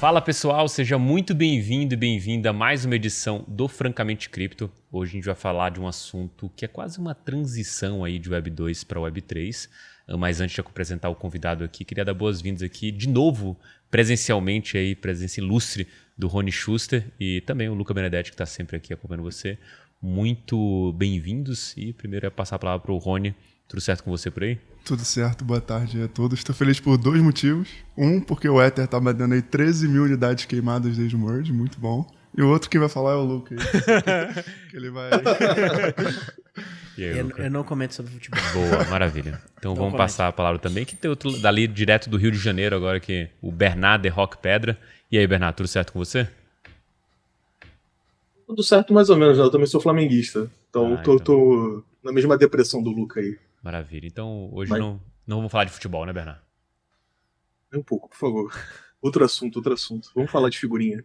Fala pessoal, seja muito bem-vindo e bem-vinda a mais uma edição do Francamente Cripto. Hoje a gente vai falar de um assunto que é quase uma transição aí de Web 2 para Web 3. Mas antes de eu apresentar o convidado aqui, queria dar boas-vindas aqui de novo, presencialmente, aí, presença ilustre do Rony Schuster e também o Luca Benedetti, que está sempre aqui acompanhando você. Muito bem-vindos e primeiro é passar a palavra para o Rony. Tudo certo com você por aí? Tudo certo, boa tarde a todos. Estou feliz por dois motivos. Um, porque o Ether tá batendo aí 13 mil unidades queimadas desde o merge, muito bom. E o outro que vai falar é o Luca. Que ele vai... E aí, Luca? Eu não comento sobre futebol. Boa, maravilha. Então vamos passar a palavra também, que tem outro dali direto do Rio de Janeiro agora, que o Bernardo Rock Pedra. E aí, Bernardo, tudo certo com você? Tudo certo mais ou menos, né? Eu também sou flamenguista. Então tô na mesma depressão do Luca aí. Maravilha. Então hoje não vamos falar de futebol, né, Bernardo? Um pouco, por favor. Outro assunto. Vamos falar de figurinha.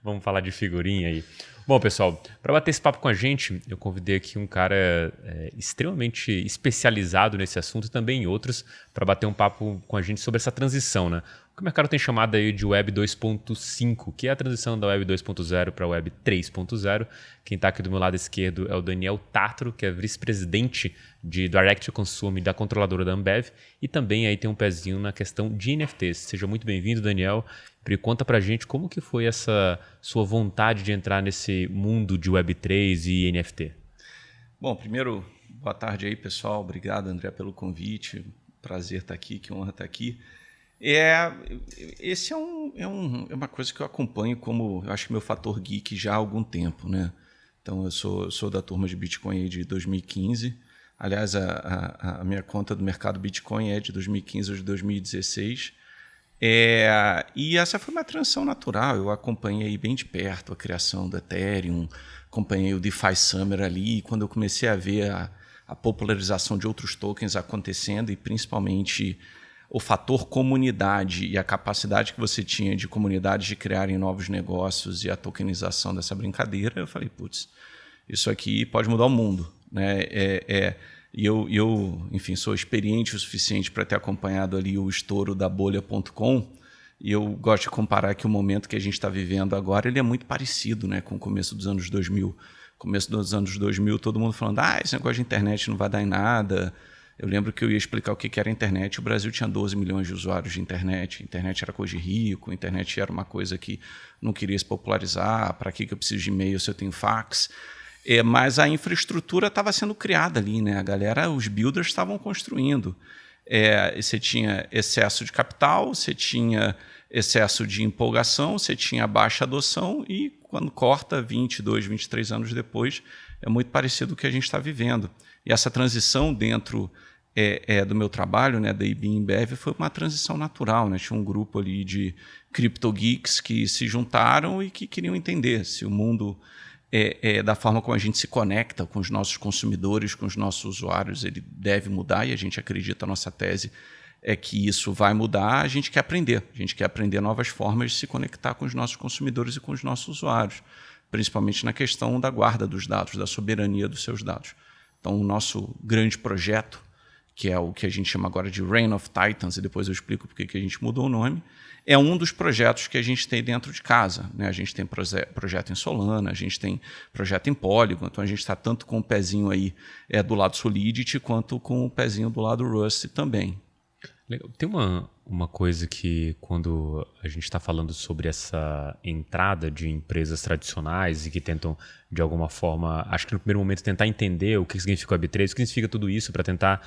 Vamos falar de figurinha aí. Bom, pessoal, para bater esse papo com a gente, eu convidei aqui um cara extremamente especializado nesse assunto e também em outros, para bater um papo com a gente sobre essa transição, né? O que o mercado tem chamado aí de Web 2.5, que é a transição da Web 2.0 para a Web 3.0. Quem está aqui do meu lado esquerdo é o Daniel Tatro, que é vice-presidente de Direct to Consumer da controladora da Ambev, e também aí tem um pezinho na questão de NFTs. Seja muito bem-vindo, Daniel. Conta pra gente como que foi essa sua vontade de entrar nesse mundo de Web3 e NFT. Bom, primeiro, boa tarde aí, pessoal. Obrigado, André, pelo convite. Prazer estar aqui, que honra estar aqui. Esse é uma coisa que eu acompanho como, eu acho que meu fator geek já há algum tempo, né? Então, eu sou da turma de Bitcoin aí de 2015. Aliás, a minha conta do mercado Bitcoin é de 2015 ou de 2016. E essa foi uma transição natural. Eu acompanhei bem de perto a criação do Ethereum, acompanhei o DeFi Summer ali, e quando eu comecei a ver a popularização de outros tokens acontecendo, e principalmente o fator comunidade e a capacidade que você tinha de comunidades de criarem novos negócios e a tokenização dessa brincadeira, eu falei, putz, isso aqui pode mudar o mundo, né? E eu, enfim, sou experiente o suficiente para ter acompanhado ali o estouro da bolha.com, e eu gosto de comparar que o momento que a gente está vivendo agora ele é muito parecido, né, com o começo dos anos 2000. Começo dos anos 2000, todo mundo falando, esse negócio de internet não vai dar em nada. Eu lembro que eu ia explicar o que era a internet. O Brasil tinha 12 milhões de usuários de internet. A internet era coisa de rico, a internet era uma coisa que não queria se popularizar. Para que eu preciso de e-mail se eu tenho fax? Mas a infraestrutura estava sendo criada ali, né? A galera, os builders estavam construindo. Você tinha excesso de capital, você tinha excesso de empolgação, você tinha baixa adoção e quando corta 22, 23 anos depois, é muito parecido com o que a gente está vivendo. E essa transição dentro do meu trabalho, né, da IB Ambev, foi uma transição natural, né? Tinha um grupo ali de crypto geeks que se juntaram e que queriam entender se o mundo da forma como a gente se conecta com os nossos consumidores, com os nossos usuários, ele deve mudar, e a gente acredita, a nossa tese é que isso vai mudar. A gente quer aprender novas formas de se conectar com os nossos consumidores e com os nossos usuários, principalmente na questão da guarda dos dados, da soberania dos seus dados. Então, o nosso grande projeto, que é o que a gente chama agora de Reign of Titans, e depois eu explico por que a gente mudou o nome, é um dos projetos que a gente tem dentro de casa, né? A gente tem projeto em Solana, a gente tem projeto em Polygon, então a gente está tanto com o pezinho aí do lado Solidity, quanto com o pezinho do lado Rust também. Legal. Tem uma coisa que quando a gente está falando sobre essa entrada de empresas tradicionais e que tentam, de alguma forma, acho que no primeiro momento tentar entender o que significa o Web3, o que significa tudo isso, para tentar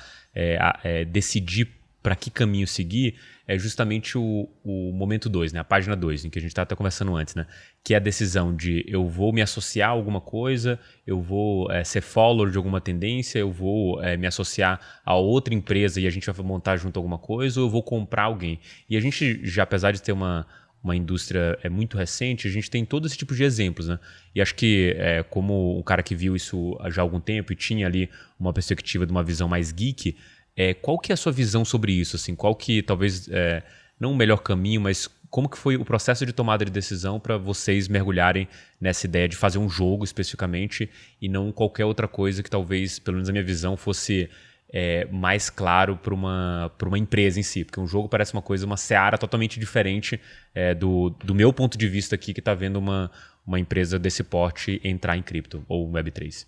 decidir para que caminho seguir, é justamente o momento 2, né? A página 2, em que a gente estava até conversando antes, né? Que é a decisão de eu vou me associar a alguma coisa, eu vou ser follower de alguma tendência, eu vou me associar a outra empresa e a gente vai montar junto alguma coisa, ou eu vou comprar alguém. E a gente, já apesar de ter uma indústria muito recente, a gente tem todo esse tipo de exemplos, né? E acho que como um cara que viu isso já há algum tempo e tinha ali uma perspectiva de uma visão mais geek, qual que é a sua visão sobre isso? Assim, qual que talvez, não o melhor caminho, mas como que foi o processo de tomada de decisão para vocês mergulharem nessa ideia de fazer um jogo especificamente e não qualquer outra coisa que talvez, pelo menos a minha visão, fosse mais claro para uma empresa em si, porque um jogo parece uma seara totalmente diferente do meu ponto de vista aqui, que está vendo uma empresa desse porte entrar em cripto ou Web3.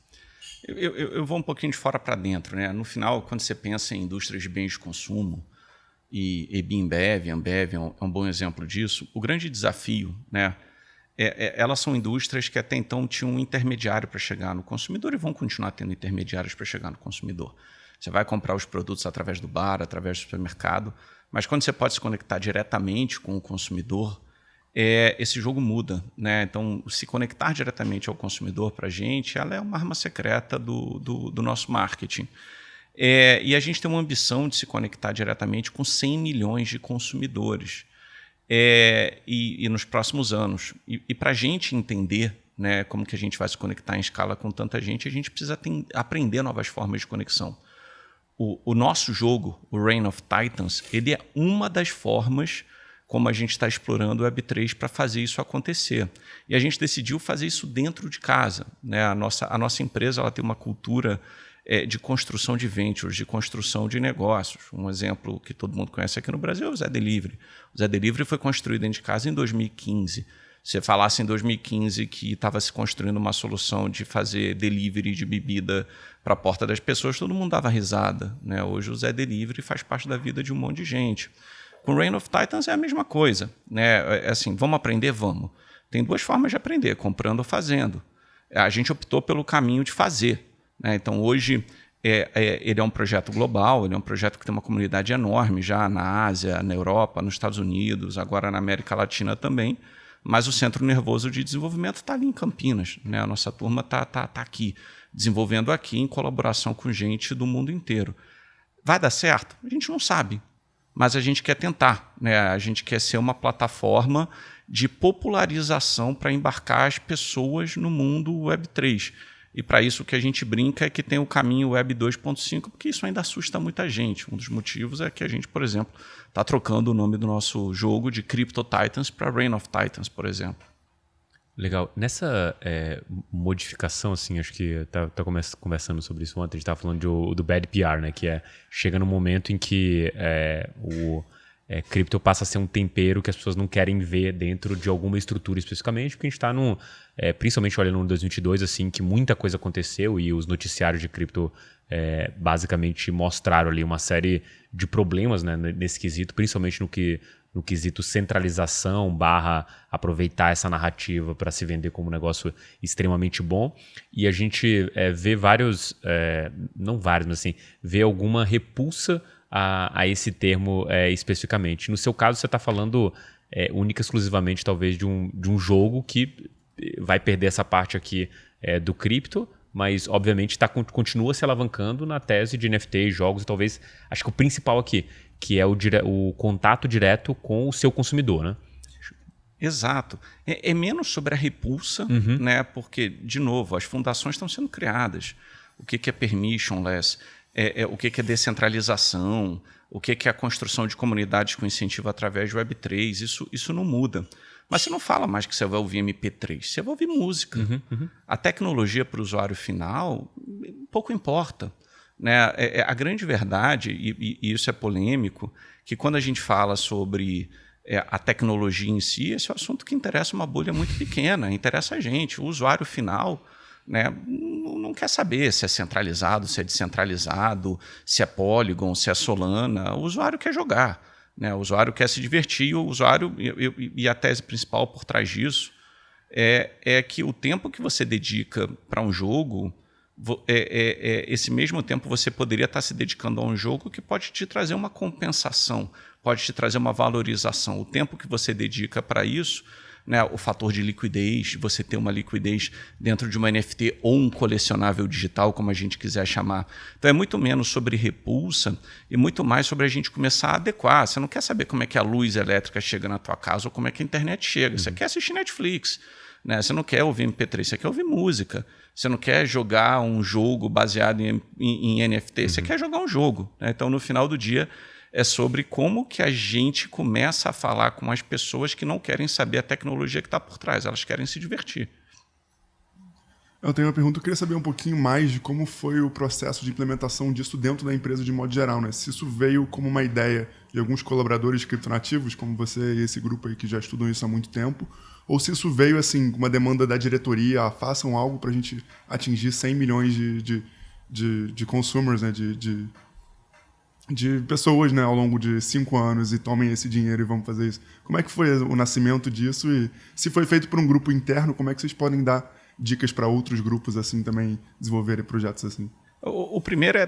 Eu vou um pouquinho de fora para dentro, né? No final, quando você pensa em indústrias de bens de consumo, e Bimbev, Ambev é um bom exemplo disso, o grande desafio, né? Elas são indústrias que até então tinham um intermediário para chegar no consumidor e vão continuar tendo intermediários para chegar no consumidor. Você vai comprar os produtos através do bar, através do supermercado, mas quando você pode se conectar diretamente com o consumidor, esse jogo muda, né? Então, se conectar diretamente ao consumidor para a gente, ela é uma arma secreta do nosso marketing. E a gente tem uma ambição de se conectar diretamente com 100 milhões de consumidores e nos próximos anos. E para a gente entender, né, como que a gente vai se conectar em escala com tanta gente, a gente precisa aprender novas formas de conexão. O nosso jogo, o Reign of Titans, ele é uma das formas como a gente está explorando o Web3 para fazer isso acontecer. E a gente decidiu fazer isso dentro de casa, né? A nossa empresa ela tem uma cultura de construção de ventures, de construção de negócios. Um exemplo que todo mundo conhece aqui no Brasil é o Zé Delivery. O Zé Delivery foi construído dentro de casa em 2015. Se você falasse em 2015 que estava se construindo uma solução de fazer delivery de bebida para a porta das pessoas, todo mundo dava risada, né? Hoje o Zé Delivery faz parte da vida de um monte de gente. Com Reign of Titans é a mesma coisa, né? Assim, vamos aprender? Vamos. Tem duas formas de aprender, comprando ou fazendo. A gente optou pelo caminho de fazer, né? Então, hoje, ele é um projeto global, ele é um projeto que tem uma comunidade enorme já na Ásia, na Europa, nos Estados Unidos, agora na América Latina também, mas o centro nervoso de desenvolvimento está ali em Campinas, né? A nossa turma está aqui, desenvolvendo aqui em colaboração com gente do mundo inteiro. Vai dar certo? A gente não sabe. Mas a gente quer tentar, né? A gente quer ser uma plataforma de popularização para embarcar as pessoas no mundo Web3. E para isso o que a gente brinca é que tem o caminho Web 2.5, porque isso ainda assusta muita gente. Um dos motivos é que a gente, por exemplo, está trocando o nome do nosso jogo de Crypto Titans para Reign of Titans, por exemplo. Legal. Nessa modificação, assim, acho que tá conversando sobre isso ontem, a gente estava falando do bad PR, né? Que chega no momento em que o cripto passa a ser um tempero que as pessoas não querem ver dentro de alguma estrutura especificamente, porque a gente está principalmente olhando no 2022, assim, que muita coisa aconteceu e os noticiários de cripto basicamente mostraram ali uma série de problemas, né, nesse quesito, principalmente no quesito centralização / aproveitar essa narrativa para se vender como um negócio extremamente bom. E a gente vê não vários, mas assim, vê alguma repulsa a esse termo especificamente. No seu caso, você está falando única e exclusivamente, talvez, de um jogo que vai perder essa parte aqui do cripto, mas obviamente continua se alavancando na tese de NFT, jogos e talvez, acho que o principal aqui, que é o contato direto com o seu consumidor, né? Exato. É menos sobre a repulsa, né? Porque, de novo, as fundações estão sendo criadas. O que é permissionless? O que é descentralização? O que é a construção de comunidades com incentivo através de Web3? Isso não muda. Mas você não fala mais que você vai ouvir MP3, você vai ouvir música. A tecnologia para o usuário final pouco importa, né? A grande verdade, e isso é polêmico, que quando a gente fala sobre a tecnologia em si, esse é um assunto que interessa uma bolha muito pequena, interessa a gente. O usuário final, né, não quer saber se é centralizado, se é descentralizado, se é Polygon, se é Solana. O usuário quer jogar, né? O usuário quer se divertir. O usuário, e a tese principal por trás disso é que o tempo que você dedica para um jogo, esse mesmo tempo você poderia estar se dedicando a um jogo que pode te trazer uma compensação, pode te trazer uma valorização. O tempo que você dedica para isso, né, o fator de liquidez, você ter uma liquidez dentro de uma NFT ou um colecionável digital, como a gente quiser chamar. Então é muito menos sobre repulsa e muito mais sobre a gente começar a adequar. Você não quer saber como é que a luz elétrica chega na tua casa ou como é que a internet chega. Você quer assistir Netflix, né? Você não quer ouvir MP3, você quer ouvir música. Você não quer jogar um jogo baseado em NFT, você quer jogar um jogo, né? Então, no final do dia, é sobre como que a gente começa a falar com as pessoas que não querem saber a tecnologia que está por trás, elas querem se divertir. Eu tenho uma pergunta, eu queria saber um pouquinho mais de como foi o processo de implementação disso dentro da empresa de modo geral, né? Se isso veio como uma ideia de alguns colaboradores criptonativos, como você e esse grupo aí que já estudam isso há muito tempo, ou se isso veio, assim, uma demanda da diretoria, façam algo para a gente atingir 100 milhões de consumers, né? De pessoas, né, ao longo de 5 anos e tomem esse dinheiro e vamos fazer isso. Como é que foi o nascimento disso e se foi feito por um grupo interno, como é que vocês podem dar dicas para outros grupos assim também desenvolverem projetos assim? O primeiro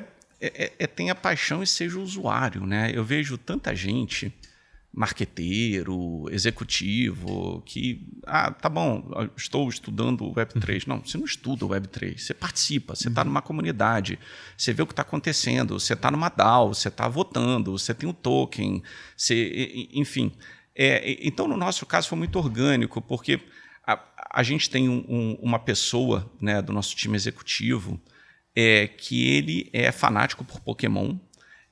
é tenha paixão e seja usuário, né? Eu vejo tanta gente, marqueteiro, executivo, que, tá bom, estou estudando o Web3. Não, você não estuda o Web3, você participa, você está numa comunidade, você vê o que está acontecendo, você está numa DAO, você está votando, você tem um token, enfim. Então, no nosso caso, foi muito orgânico, porque a gente tem uma pessoa, né, do nosso time executivo que ele é fanático por Pokémon.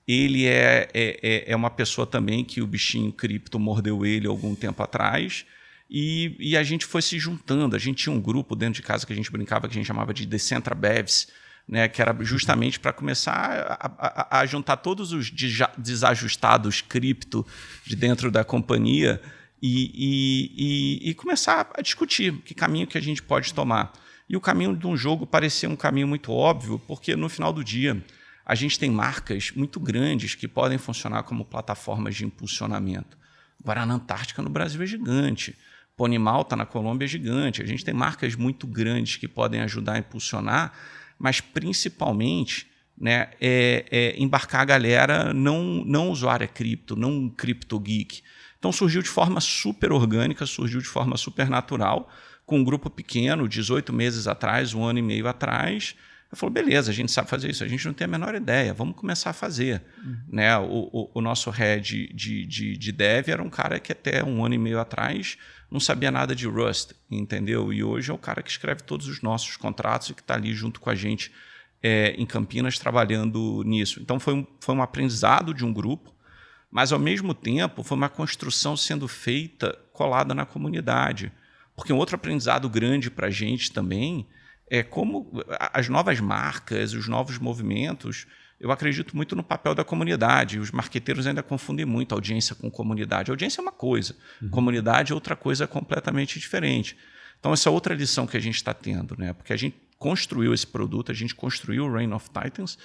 Ele é uma pessoa também que o bichinho cripto mordeu ele algum tempo atrás. E a gente foi se juntando. A gente tinha um grupo dentro de casa que a gente brincava, que a gente chamava de Decentra Bevs, né, que era justamente para começar a juntar todos os desajustados cripto de dentro da companhia e começar a discutir que caminho que a gente pode tomar. E o caminho de um jogo parecia um caminho muito óbvio, porque no final do dia a gente tem marcas muito grandes que podem funcionar como plataformas de impulsionamento. Guaraná Antártica no Brasil é gigante. Pony Malta na Colômbia é gigante. A gente tem marcas muito grandes que podem ajudar a impulsionar, mas principalmente, né, embarcar a galera não usuária cripto, não cripto geek. Então surgiu de forma super orgânica, surgiu de forma super natural, com um grupo pequeno, 18 meses atrás, 1 ano e meio atrás. Eu falo, beleza, a gente sabe fazer isso, a gente não tem a menor ideia, vamos começar a fazer. Né? O nosso head de dev era um cara que até 1 ano e meio atrás não sabia nada de Rust, entendeu? E hoje é o cara que escreve todos os nossos contratos e que está ali junto com a gente em Campinas trabalhando nisso. Então foi um aprendizado de um grupo, mas ao mesmo tempo foi uma construção sendo feita colada na comunidade. Porque um outro aprendizado grande para a gente também é como as novas marcas, os novos movimentos, eu acredito muito no papel da comunidade. Os marqueteiros ainda confundem muito audiência com comunidade. A audiência é uma coisa, comunidade é outra coisa completamente diferente. Então, essa é outra lição que a gente está tendo, né? Porque a gente construiu esse produto, a gente construiu o Reign of Titans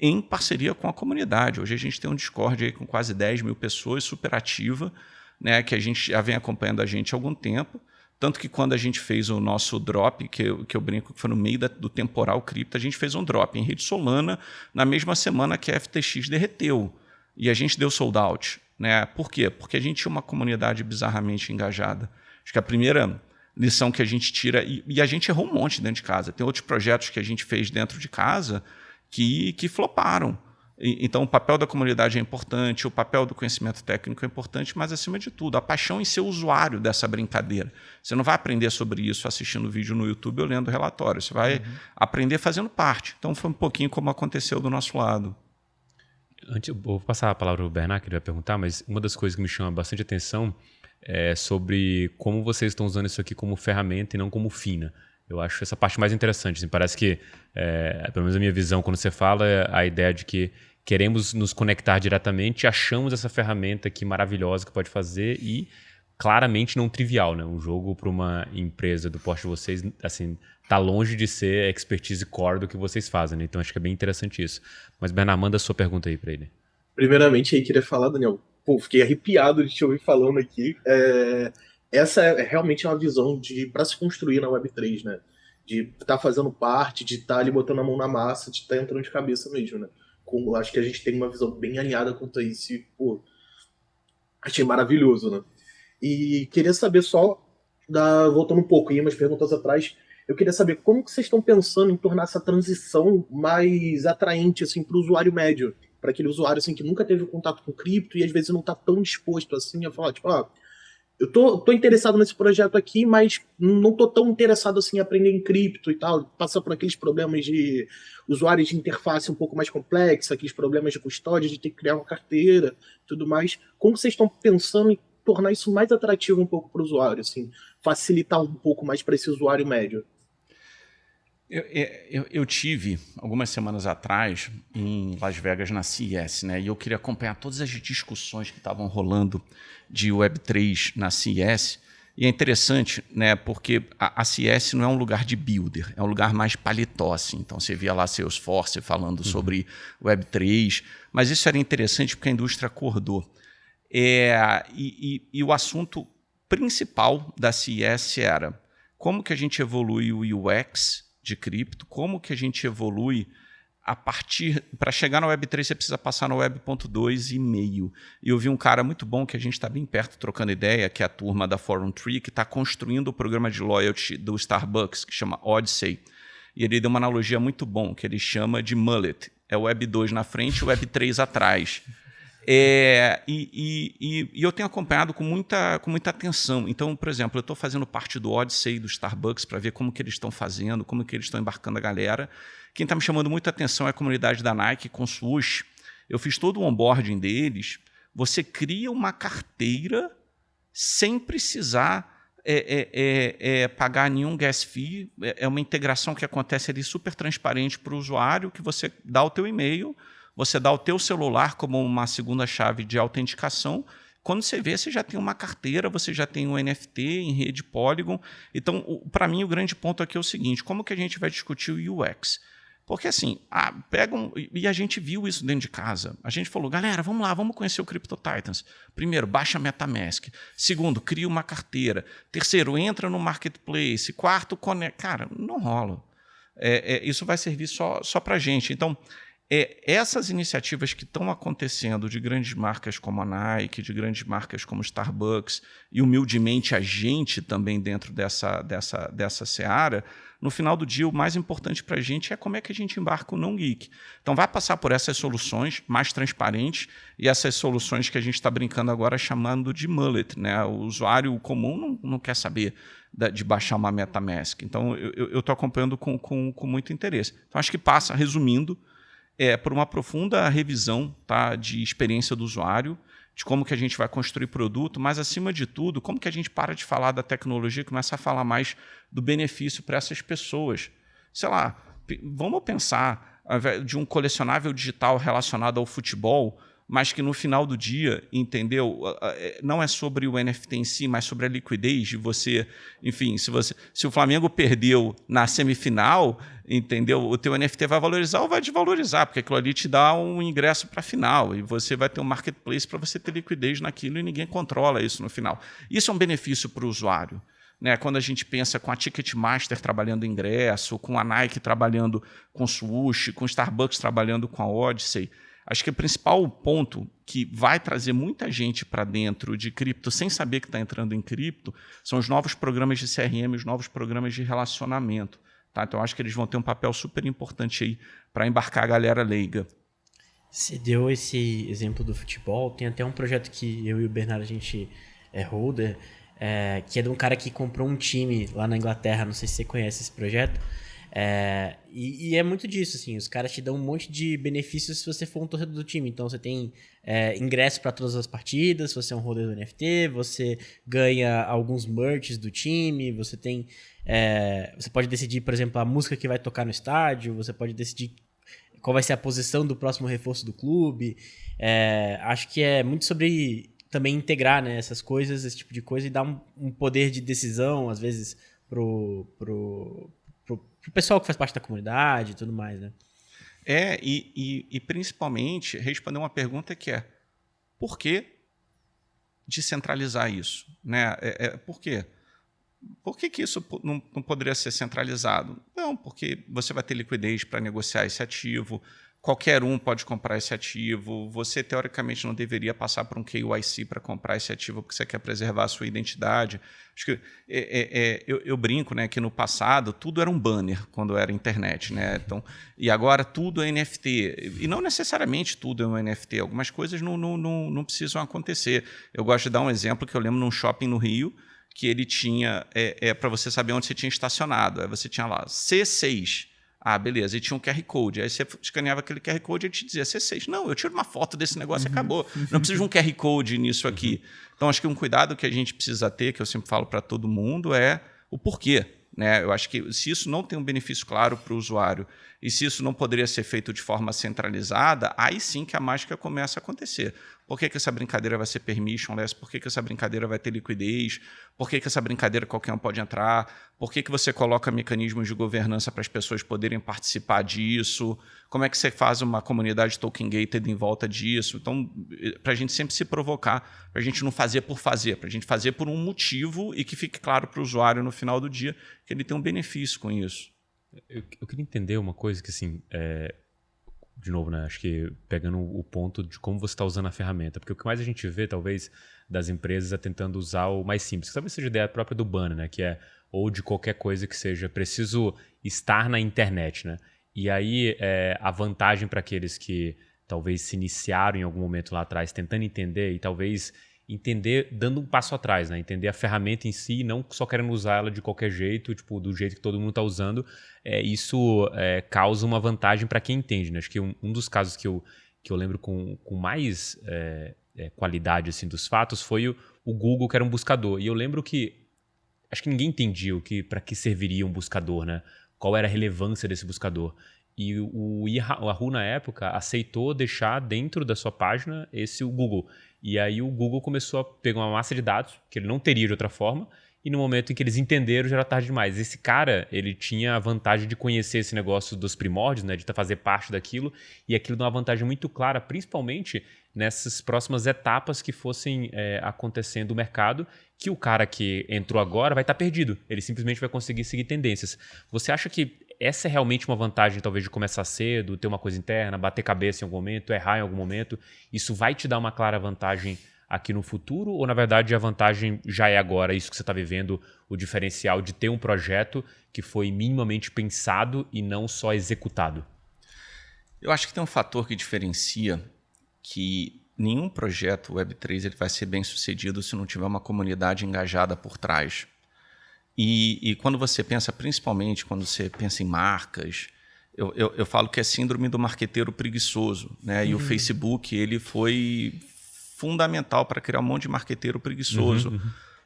em parceria com a comunidade. Hoje a gente tem um Discord aí com quase 10 mil pessoas, super ativa, né? Que a gente já vem acompanhando a gente há algum tempo. Tanto que quando a gente fez o nosso drop, que eu brinco que foi no meio do temporal cripto, a gente fez um drop em rede Solana na mesma semana que a FTX derreteu. E a gente deu sold out. Né? Por quê? Porque a gente tinha uma comunidade bizarramente engajada. Acho que a primeira lição que a gente tira... E a gente errou um monte dentro de casa. Tem outros projetos que a gente fez dentro de casa que floparam. Então, o papel da comunidade é importante, o papel do conhecimento técnico é importante, mas, acima de tudo, a paixão em ser usuário dessa brincadeira. Você não vai aprender sobre isso assistindo vídeo no YouTube ou lendo relatório. Você vai aprender fazendo parte. Então, foi um pouquinho como aconteceu do nosso lado. Antes, eu vou passar a palavra para o Bernard, que ele vai perguntar, mas uma das coisas que me chama bastante atenção é sobre como vocês estão usando isso aqui como ferramenta e não como fim, né? Eu acho essa parte mais interessante. Assim, parece que, pelo menos a minha visão, quando você fala, a ideia de que queremos nos conectar diretamente, achamos essa ferramenta aqui maravilhosa que pode fazer e claramente não trivial, né? Um jogo para uma empresa do porte de vocês, assim, tá longe de ser expertise core do que vocês fazem, né? Então acho que é bem interessante isso. Mas, Bernardo, manda a sua pergunta aí para ele. Primeiramente, aí queria falar, Daniel, fiquei arrepiado de te ouvir falando aqui. Essa é realmente uma visão para se construir na Web3, né? De estar fazendo parte, de estar ali botando a mão na massa, de estar entrando de cabeça mesmo, né? Acho que a gente tem uma visão bem alinhada quanto a isso e, achei maravilhoso, né? E queria saber só, voltando um pouco aí, umas perguntas atrás, eu queria saber como que vocês estão pensando em tornar essa transição mais atraente, assim, para o usuário médio, para aquele usuário, assim, que nunca teve contato com cripto e às vezes não está tão disposto, assim, a falar, tipo, eu tô interessado nesse projeto aqui, mas não tô tão interessado assim em aprender em cripto e tal. Passa por aqueles problemas de usuários de interface um pouco mais complexa, aqueles problemas de custódia, de ter que criar uma carteira, tudo mais. Como vocês estão pensando em tornar isso mais atrativo um pouco para o usuário, assim, facilitar um pouco mais para esse usuário médio? Eu tive, algumas semanas atrás, em Las Vegas, na CES, né? E eu queria acompanhar todas as discussões que estavam rolando de Web3 na CES. E é interessante, né? Porque a CES não é um lugar de builder, é um lugar mais paletó, assim. Então, você via lá Salesforce falando sobre Web3. Mas isso era interessante porque a indústria acordou. E o assunto principal da CES era como que a gente evolui o UX de cripto, como que a gente evolui para chegar na Web3 você precisa passar na Web 1.2 e meio. E eu vi um cara muito bom que a gente está bem perto trocando ideia, que é a turma da Forum Tree, que está construindo o programa de loyalty do Starbucks, que chama Odyssey. E ele deu uma analogia muito bom, que ele chama de mullet. É o Web 2 na frente e o Web 3 atrás. E eu tenho acompanhado com muita atenção. Então, por exemplo, eu estou fazendo parte do Odyssey do Starbucks para ver como que eles estão fazendo, como que eles estão embarcando a galera. Quem está me chamando muita atenção é a comunidade da Nike com Swoosh. Eu fiz todo o onboarding deles. Você cria uma carteira sem precisar pagar nenhum gas fee. É uma integração que acontece ali super transparente para o usuário, que você dá o teu e-mail, você dá o teu celular como uma segunda chave de autenticação. Quando você vê, você já tem uma carteira, você já tem um NFT em rede Polygon. Então, para mim, o grande ponto aqui é o seguinte: como que a gente vai discutir o UX? Porque assim, e a gente viu isso dentro de casa. A gente falou, galera, vamos lá, vamos conhecer o CryptoTitans. Primeiro, baixa a MetaMask. Segundo, cria uma carteira. Terceiro, entra no Marketplace. Quarto, conecta. Cara, não rola. Isso vai servir só para a gente. Então, essas iniciativas que estão acontecendo de grandes marcas como a Nike, de grandes marcas como Starbucks, e humildemente a gente também dentro dessa seara, no final do dia o mais importante para a gente é como é que a gente embarca o não-geek. Então vai passar por essas soluções mais transparentes e essas soluções que a gente está brincando agora chamando de mullet, né? O usuário comum não quer saber de baixar uma MetaMask. Então eu estou acompanhando com muito interesse. Então acho que passa, resumindo, por uma profunda revisão, tá, de experiência do usuário, de como que a gente vai construir produto, mas, acima de tudo, como que a gente para de falar da tecnologia e começa a falar mais do benefício para essas pessoas. Sei lá, vamos pensar de um colecionável digital relacionado ao futebol, mas que no final do dia, entendeu? Não é sobre o NFT em si, mas sobre a liquidez de você. Enfim, se o Flamengo perdeu na semifinal, entendeu? O teu NFT vai valorizar ou vai desvalorizar, porque aquilo ali te dá um ingresso para a final e você vai ter um marketplace para você ter liquidez naquilo e ninguém controla isso no final. Isso é um benefício para o usuário. Né? Quando a gente pensa com a Ticketmaster trabalhando ingresso, com a Nike trabalhando com Swoosh, com o Starbucks trabalhando com a Odyssey, acho que o principal ponto que vai trazer muita gente para dentro de cripto sem saber que está entrando em cripto são os novos programas de CRM, os novos programas de relacionamento. Tá? Então, acho que eles vão ter um papel super importante aí para embarcar a galera leiga. Você deu esse exemplo do futebol. Tem até um projeto que eu e o Bernardo, a gente é holder, que é de um cara que comprou um time lá na Inglaterra. Não sei se você conhece esse projeto. E é muito disso, assim, os caras te dão um monte de benefícios se você for um torcedor do time. Então você tem ingresso para todas as partidas, se você é um holder do NFT, você ganha alguns merches do time, você tem você pode decidir, por exemplo, a música que vai tocar no estádio, você pode decidir qual vai ser a posição do próximo reforço do clube. Acho que é muito sobre também integrar, né, essas coisas, esse tipo de coisa, e dar um poder de decisão, às vezes, pro pessoal que faz parte da comunidade e tudo mais, né? E principalmente responder uma pergunta que é: por que descentralizar isso? Né? Por quê? Por que isso não poderia ser centralizado? Não, porque você vai ter liquidez para negociar esse ativo, qualquer um pode comprar esse ativo, você teoricamente não deveria passar por um KYC para comprar esse ativo porque você quer preservar a sua identidade. Acho que eu brinco, né, que no passado tudo era um banner quando era internet, né? Então, e agora tudo é NFT. E não necessariamente tudo é um NFT, algumas coisas não precisam acontecer. Eu gosto de dar um exemplo que eu lembro num shopping no Rio, que ele tinha, para você saber onde você tinha estacionado. Aí você tinha lá C6. Ah, beleza. E tinha um QR Code. Aí você escaneava aquele QR Code e ele te dizia C6. Não, eu tiro uma foto desse negócio e acabou. Não preciso de um QR Code nisso aqui. Então, acho que um cuidado que a gente precisa ter, que eu sempre falo para todo mundo, é o porquê. né? Eu acho que se isso não tem um benefício claro para o usuário e se isso não poderia ser feito de forma centralizada, aí sim que a mágica começa a acontecer. Por que essa brincadeira vai ser permissionless? Por que essa brincadeira vai ter liquidez? Por que essa brincadeira qualquer um pode entrar? Por que você coloca mecanismos de governança para as pessoas poderem participar disso? Como é que você faz uma comunidade token gated em volta disso? Então, para a gente sempre se provocar, para a gente não fazer por fazer, para a gente fazer por um motivo e que fique claro para o usuário no final do dia que ele tem um benefício com isso. Eu queria entender uma coisa que, assim, de novo, né? Acho que pegando o ponto de como você está usando a ferramenta. Porque o que mais a gente vê, talvez, das empresas é tentando usar o mais simples. Que talvez seja a ideia própria do banner, né? Que é, ou de qualquer coisa que seja preciso estar na internet, né? E aí, a vantagem para aqueles que talvez se iniciaram em algum momento lá atrás, tentando entender e talvez entender, dando um passo atrás, né? Entender a ferramenta em si e não só querendo usar ela de qualquer jeito, tipo, do jeito que todo mundo está usando. Isso causa uma vantagem para quem entende, né? Acho que um dos casos que eu lembro com mais qualidade assim, dos fatos foi o Google, que era um buscador. E eu lembro que acho que ninguém entendia para que serviria um buscador, né? Qual era a relevância desse buscador. E o Yahoo, na época, aceitou deixar dentro da sua página o Google. E aí o Google começou a pegar uma massa de dados, que ele não teria de outra forma, e no momento em que eles entenderam, já era tarde demais. Esse cara, ele tinha a vantagem de conhecer esse negócio dos primórdios, né, de fazer parte daquilo, e aquilo dá uma vantagem muito clara, principalmente nessas próximas etapas que fossem acontecendo no mercado, que o cara que entrou agora vai estar perdido. Ele simplesmente vai conseguir seguir tendências. Você acha que essa é realmente uma vantagem, talvez, de começar cedo, ter uma coisa interna, bater cabeça em algum momento, errar em algum momento? Isso vai te dar uma clara vantagem aqui no futuro? Ou, na verdade, a vantagem já é agora, isso que você está vivendo, o diferencial de ter um projeto que foi minimamente pensado e não só executado? Eu acho que tem um fator que diferencia que nenhum projeto Web3 ele vai ser bem sucedido se não tiver uma comunidade engajada por trás. E quando você pensa, principalmente quando você pensa em marcas, eu falo que é síndrome do marqueteiro preguiçoso, né? E o Facebook ele foi fundamental para criar um monte de marqueteiro preguiçoso.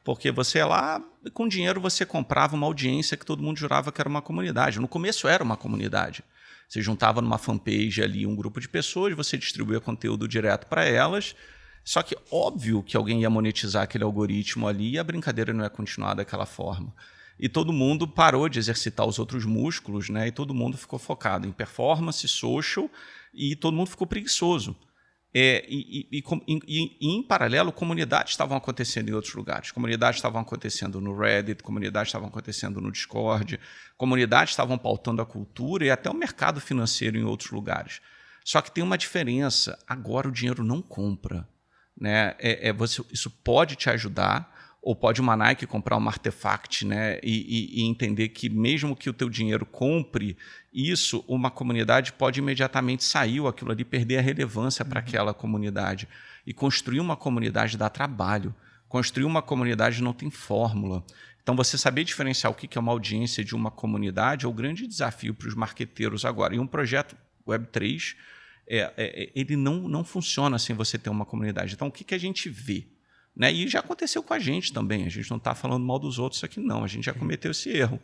Porque você lá, com dinheiro, você comprava uma audiência que todo mundo jurava que era uma comunidade. No começo era uma comunidade. Você juntava numa fanpage ali um grupo de pessoas, você distribuía conteúdo direto para elas. Só que óbvio que alguém ia monetizar aquele algoritmo ali e a brincadeira não ia continuar daquela forma. E todo mundo parou de exercitar os outros músculos, né? E todo mundo ficou focado em performance, social, e todo mundo ficou preguiçoso. E em paralelo, comunidades estavam acontecendo em outros lugares. Comunidades estavam acontecendo no Reddit, comunidades estavam acontecendo no Discord, comunidades estavam pautando a cultura e até o mercado financeiro em outros lugares. Só que tem uma diferença. Agora o dinheiro não compra. Né? Isso pode te ajudar, ou pode uma Nike comprar um artefact, né? e entender que mesmo que o teu dinheiro compre isso, uma comunidade pode imediatamente sair, ou aquilo ali perder a relevância para aquela comunidade. E construir uma comunidade dá trabalho. Construir uma comunidade não tem fórmula. Então, você saber diferenciar o que é uma audiência de uma comunidade é o grande desafio para os marqueteiros agora. E um projeto Web3, ele não funciona sem você ter uma comunidade. Então, o que a gente vê? Né? E já aconteceu com a gente também. A gente não está falando mal dos outros aqui, não. A gente já cometeu esse erro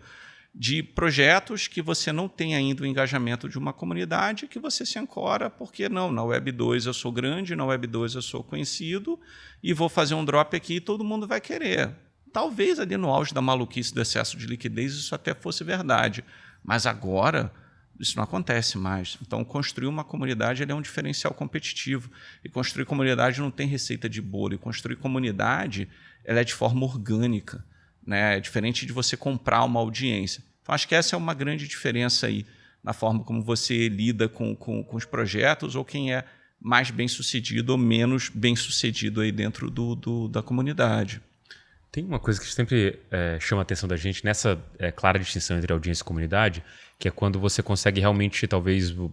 de projetos que você não tem ainda o engajamento de uma comunidade, que você se ancora porque não, na Web 2 eu sou grande, na Web 2 eu sou conhecido e vou fazer um drop aqui e todo mundo vai querer. Talvez ali no auge da maluquice do excesso de liquidez isso até fosse verdade, mas agora isso não acontece mais. Então, construir uma comunidade é um diferencial competitivo. E construir comunidade não tem receita de bolo. E construir comunidade ela é de forma orgânica. Né? É diferente de você comprar uma audiência. Então, acho que essa é uma grande diferença aí na forma como você lida com os projetos ou quem é mais bem-sucedido ou menos bem-sucedido aí dentro da comunidade. Tem uma coisa que sempre chama a atenção da gente nessa clara distinção entre audiência e comunidade, que é quando você consegue realmente, talvez, pelo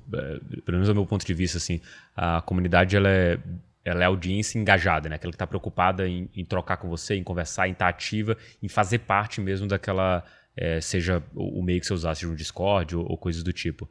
menos do meu ponto de vista, assim, a comunidade ela é audiência engajada, né? Aquela que está preocupada em trocar com você, em conversar, em estar ativa, em fazer parte mesmo daquela, seja o meio que você usar, seja um Discord ou coisas do tipo.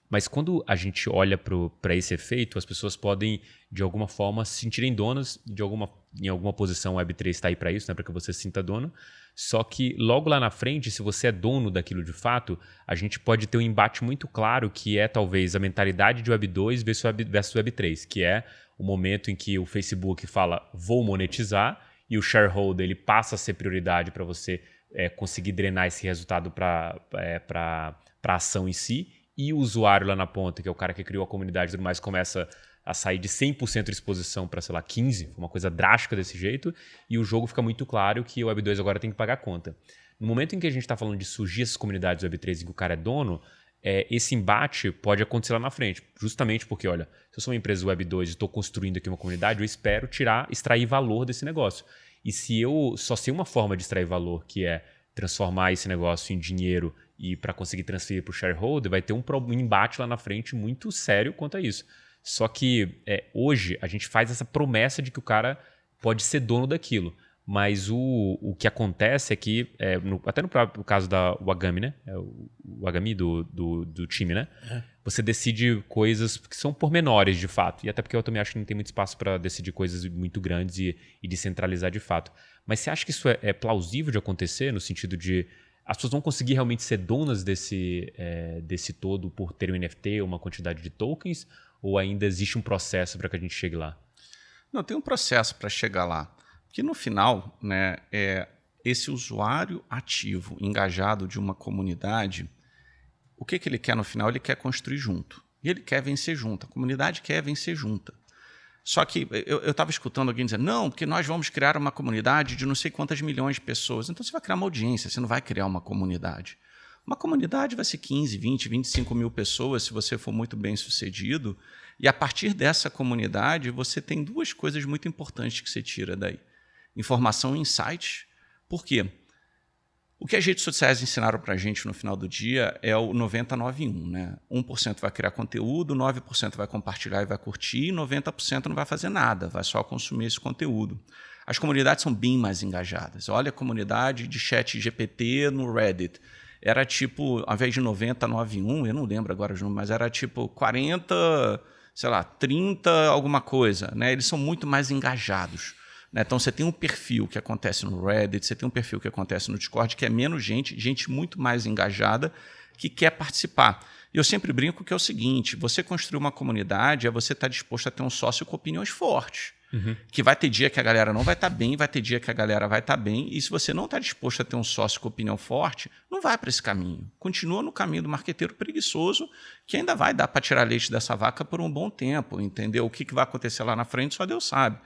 Mas quando a gente olha para esse efeito, as pessoas podem, de alguma forma, se sentirem donas em alguma posição. O Web3 está aí para isso, né, para que você se sinta dono. Só que logo lá na frente, se você é dono daquilo de fato, a gente pode ter um embate muito claro que é talvez a mentalidade de Web 2 versus Web 3, que é o momento em que o Facebook fala vou monetizar e o shareholder ele passa a ser prioridade para você conseguir drenar esse resultado para a ação em si, e o usuário lá na ponta, que é o cara que criou a comunidade e tudo mais, começa a sair de 100% de exposição para, sei lá, 15%, uma coisa drástica desse jeito, e o jogo fica muito claro que o Web2 agora tem que pagar a conta. No momento em que a gente está falando de surgir essas comunidades Web3 em que o cara é dono, esse embate pode acontecer lá na frente, justamente porque, olha, se eu sou uma empresa Web2 e estou construindo aqui uma comunidade, eu espero extrair valor desse negócio. E se eu só sei uma forma de extrair valor, que é transformar esse negócio em dinheiro e para conseguir transferir para o shareholder, vai ter um embate lá na frente muito sério quanto a isso. Só que hoje a gente faz essa promessa de que o cara pode ser dono daquilo. Mas o que acontece é que, até no próprio caso da Wagami, né? O Wagami do time, né? Você decide coisas que são pormenores de fato. E até porque eu também acho que não tem muito espaço para decidir coisas muito grandes e descentralizar de fato. Mas você acha que isso é plausível de acontecer no sentido de as pessoas vão conseguir realmente ser donas desse todo por ter um NFT, uma quantidade de tokens? Ou ainda existe um processo para que a gente chegue lá? Não, tem um processo para chegar lá. Porque no final, né, esse usuário ativo, engajado de uma comunidade, o que ele quer no final? Ele quer construir junto. E ele quer vencer junto. A comunidade quer vencer junta. Só que eu estava escutando alguém dizer, não, porque nós vamos criar uma comunidade de não sei quantas milhões de pessoas. Então você vai criar uma audiência, você não vai criar uma comunidade. Uma comunidade vai ser 15, 20, 25 mil pessoas, se você for muito bem sucedido. E a partir dessa comunidade, você tem duas coisas muito importantes que você tira daí. Informação e insights. Por quê? O que as redes sociais ensinaram para a gente no final do dia é o 90-9-1. Né? 1% vai criar conteúdo, 9% vai compartilhar e vai curtir, e 90% não vai fazer nada, vai só consumir esse conteúdo. As comunidades são bem mais engajadas. Olha a comunidade de chat GPT no Reddit. Era tipo, ao invés de 90-9-1, eu não lembro agora os números, mas era tipo 40, sei lá, 30 alguma coisa. Né? Eles são muito mais engajados. Então você tem um perfil que acontece no Reddit, você tem um perfil que acontece no Discord, que é menos gente muito mais engajada, que quer participar. E eu sempre brinco que é o seguinte, você construir uma comunidade é você estar disposto a ter um sócio com opiniões fortes. Que vai ter dia que a galera não vai estar bem, vai ter dia que a galera vai estar bem, e se você não está disposto a ter um sócio com opinião forte, não vai para esse caminho. Continua no caminho do marqueteiro preguiçoso, que ainda vai dar para tirar leite dessa vaca por um bom tempo, entendeu? O que vai acontecer lá na frente só Deus sabe.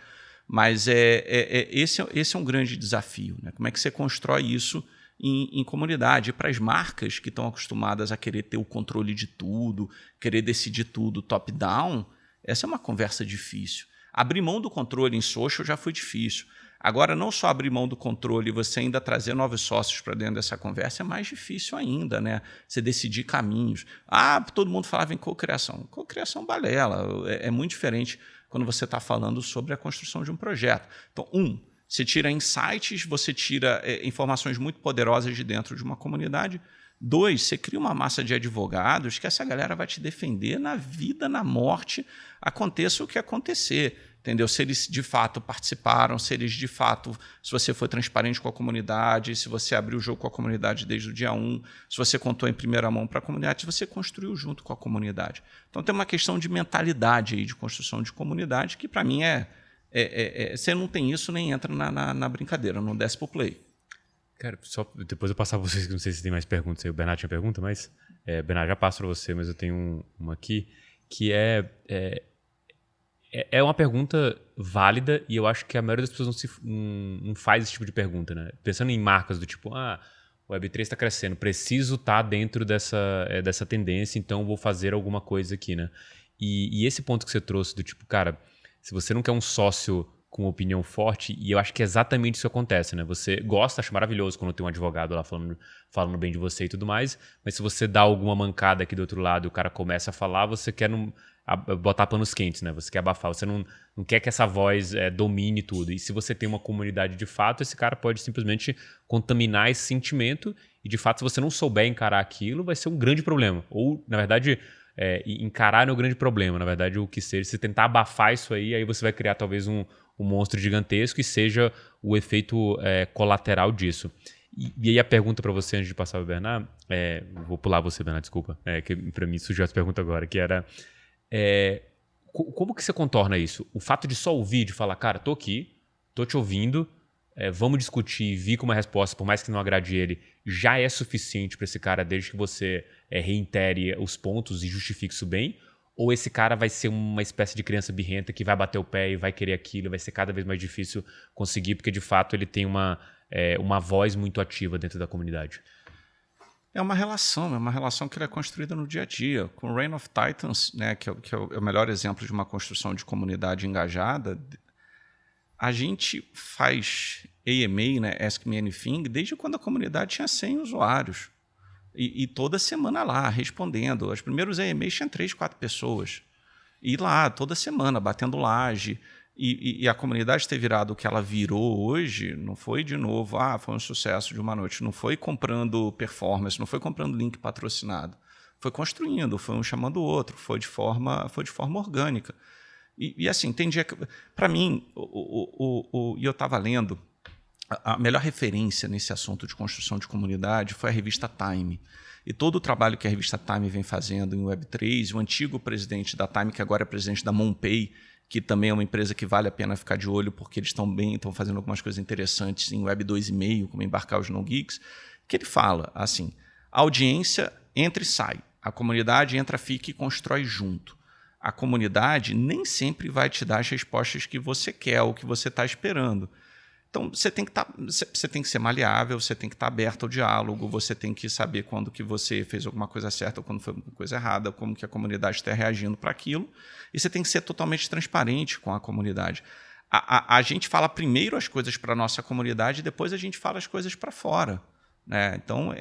Mas esse é um grande desafio. Né? Como é que você constrói isso em comunidade? E para as marcas que estão acostumadas a querer ter o controle de tudo, querer decidir tudo top-down, essa é uma conversa difícil. Abrir mão do controle em social já foi difícil. Agora, não só abrir mão do controle e você ainda trazer novos sócios para dentro dessa conversa é mais difícil ainda, né? Você decidir caminhos. Todo mundo falava em cocriação. Cocriação balela. É muito diferente quando você está falando sobre a construção de um projeto. Então, você tira insights, você tira informações muito poderosas de dentro de uma comunidade. 2, você cria uma massa de advogados que essa galera vai te defender na vida, na morte, aconteça o que acontecer. Entendeu? Se eles de fato participaram, se eles de fato, se você foi transparente com a comunidade, se você abriu o jogo com a comunidade desde o dia 1, se você contou em primeira mão para a comunidade, se você construiu junto com a comunidade. Então tem uma questão de mentalidade aí, de construção de comunidade, que para mim você não tem isso, nem entra na brincadeira, não desce pro play. Cara, só depois eu passar para vocês, que não sei se tem mais perguntas aí. O Bernardo tinha pergunta, mas Bernardo, já passo para você, mas eu tenho uma aqui, que é uma pergunta válida e eu acho que a maioria das pessoas não faz esse tipo de pergunta, né? Pensando em marcas do tipo, o Web3 está crescendo, preciso estar dentro dessa tendência, então vou fazer alguma coisa aqui, né? E esse ponto que você trouxe do tipo, cara, se você não quer um sócio com opinião forte, e eu acho que é exatamente isso que acontece, né? Você gosta, acha maravilhoso quando tem um advogado lá falando bem de você e tudo mais, mas se você dá alguma mancada aqui do outro lado e o cara começa a falar, você quer botar panos quentes, né? Você quer abafar, você não quer que essa voz domine tudo. E se você tem uma comunidade de fato, esse cara pode simplesmente contaminar esse sentimento e, de fato, se você não souber encarar aquilo, vai ser um grande problema. Ou, na verdade, e encarar o grande problema, na verdade, o que seja, se tentar abafar isso aí você vai criar talvez um monstro gigantesco e seja o efeito colateral disso. E aí a pergunta para você, antes de passar para o Bernard, vou pular você, Bernard, desculpa, que para mim surgiu essa pergunta agora, que era, como que você contorna isso? O fato de só ouvir, de falar, cara, tô aqui, tô te ouvindo, vamos discutir, vir com uma resposta, por mais que não agrade ele, já é suficiente para esse cara, desde que você reitere os pontos e justifique isso bem? Ou esse cara vai ser uma espécie de criança birrenta que vai bater o pé e vai querer aquilo, vai ser cada vez mais difícil conseguir, porque de fato ele tem uma voz muito ativa dentro da comunidade? É uma relação que é construída no dia a dia. Com o Reign of Titans, né, que é o melhor exemplo de uma construção de comunidade engajada, a gente faz AMA, né, Ask Me Anything, desde quando a comunidade tinha 100 usuários. E toda semana lá, respondendo. Os primeiros AMAs tinham 3, 4 pessoas. E lá, toda semana, batendo laje. E a comunidade ter virado o que ela virou hoje, não foi de novo, foi um sucesso de uma noite. Não foi comprando performance, não foi comprando link patrocinado. Foi construindo, foi um chamando o outro, foi de forma orgânica. E assim, tem dia que... Para mim, e eu estava lendo, a melhor referência nesse assunto de construção de comunidade foi a revista Time. E todo o trabalho que a revista Time vem fazendo em Web3, o antigo presidente da Time, que agora é presidente da MonPay, que também é uma empresa que vale a pena ficar de olho, porque eles estão fazendo algumas coisas interessantes em Web 2.5, como embarcar os non-geeks, que ele fala assim, a audiência entra e sai, a comunidade entra, fica e constrói junto. A comunidade nem sempre vai te dar as respostas que você quer ou que você está esperando. Então, você tem que ser maleável, você tem que estar aberto ao diálogo, você tem que saber quando que você fez alguma coisa certa ou quando foi alguma coisa errada, como que a comunidade está reagindo para aquilo, e você tem que ser totalmente transparente com a comunidade. A gente fala primeiro as coisas para a nossa comunidade e depois a gente fala as coisas para fora. Né? Então,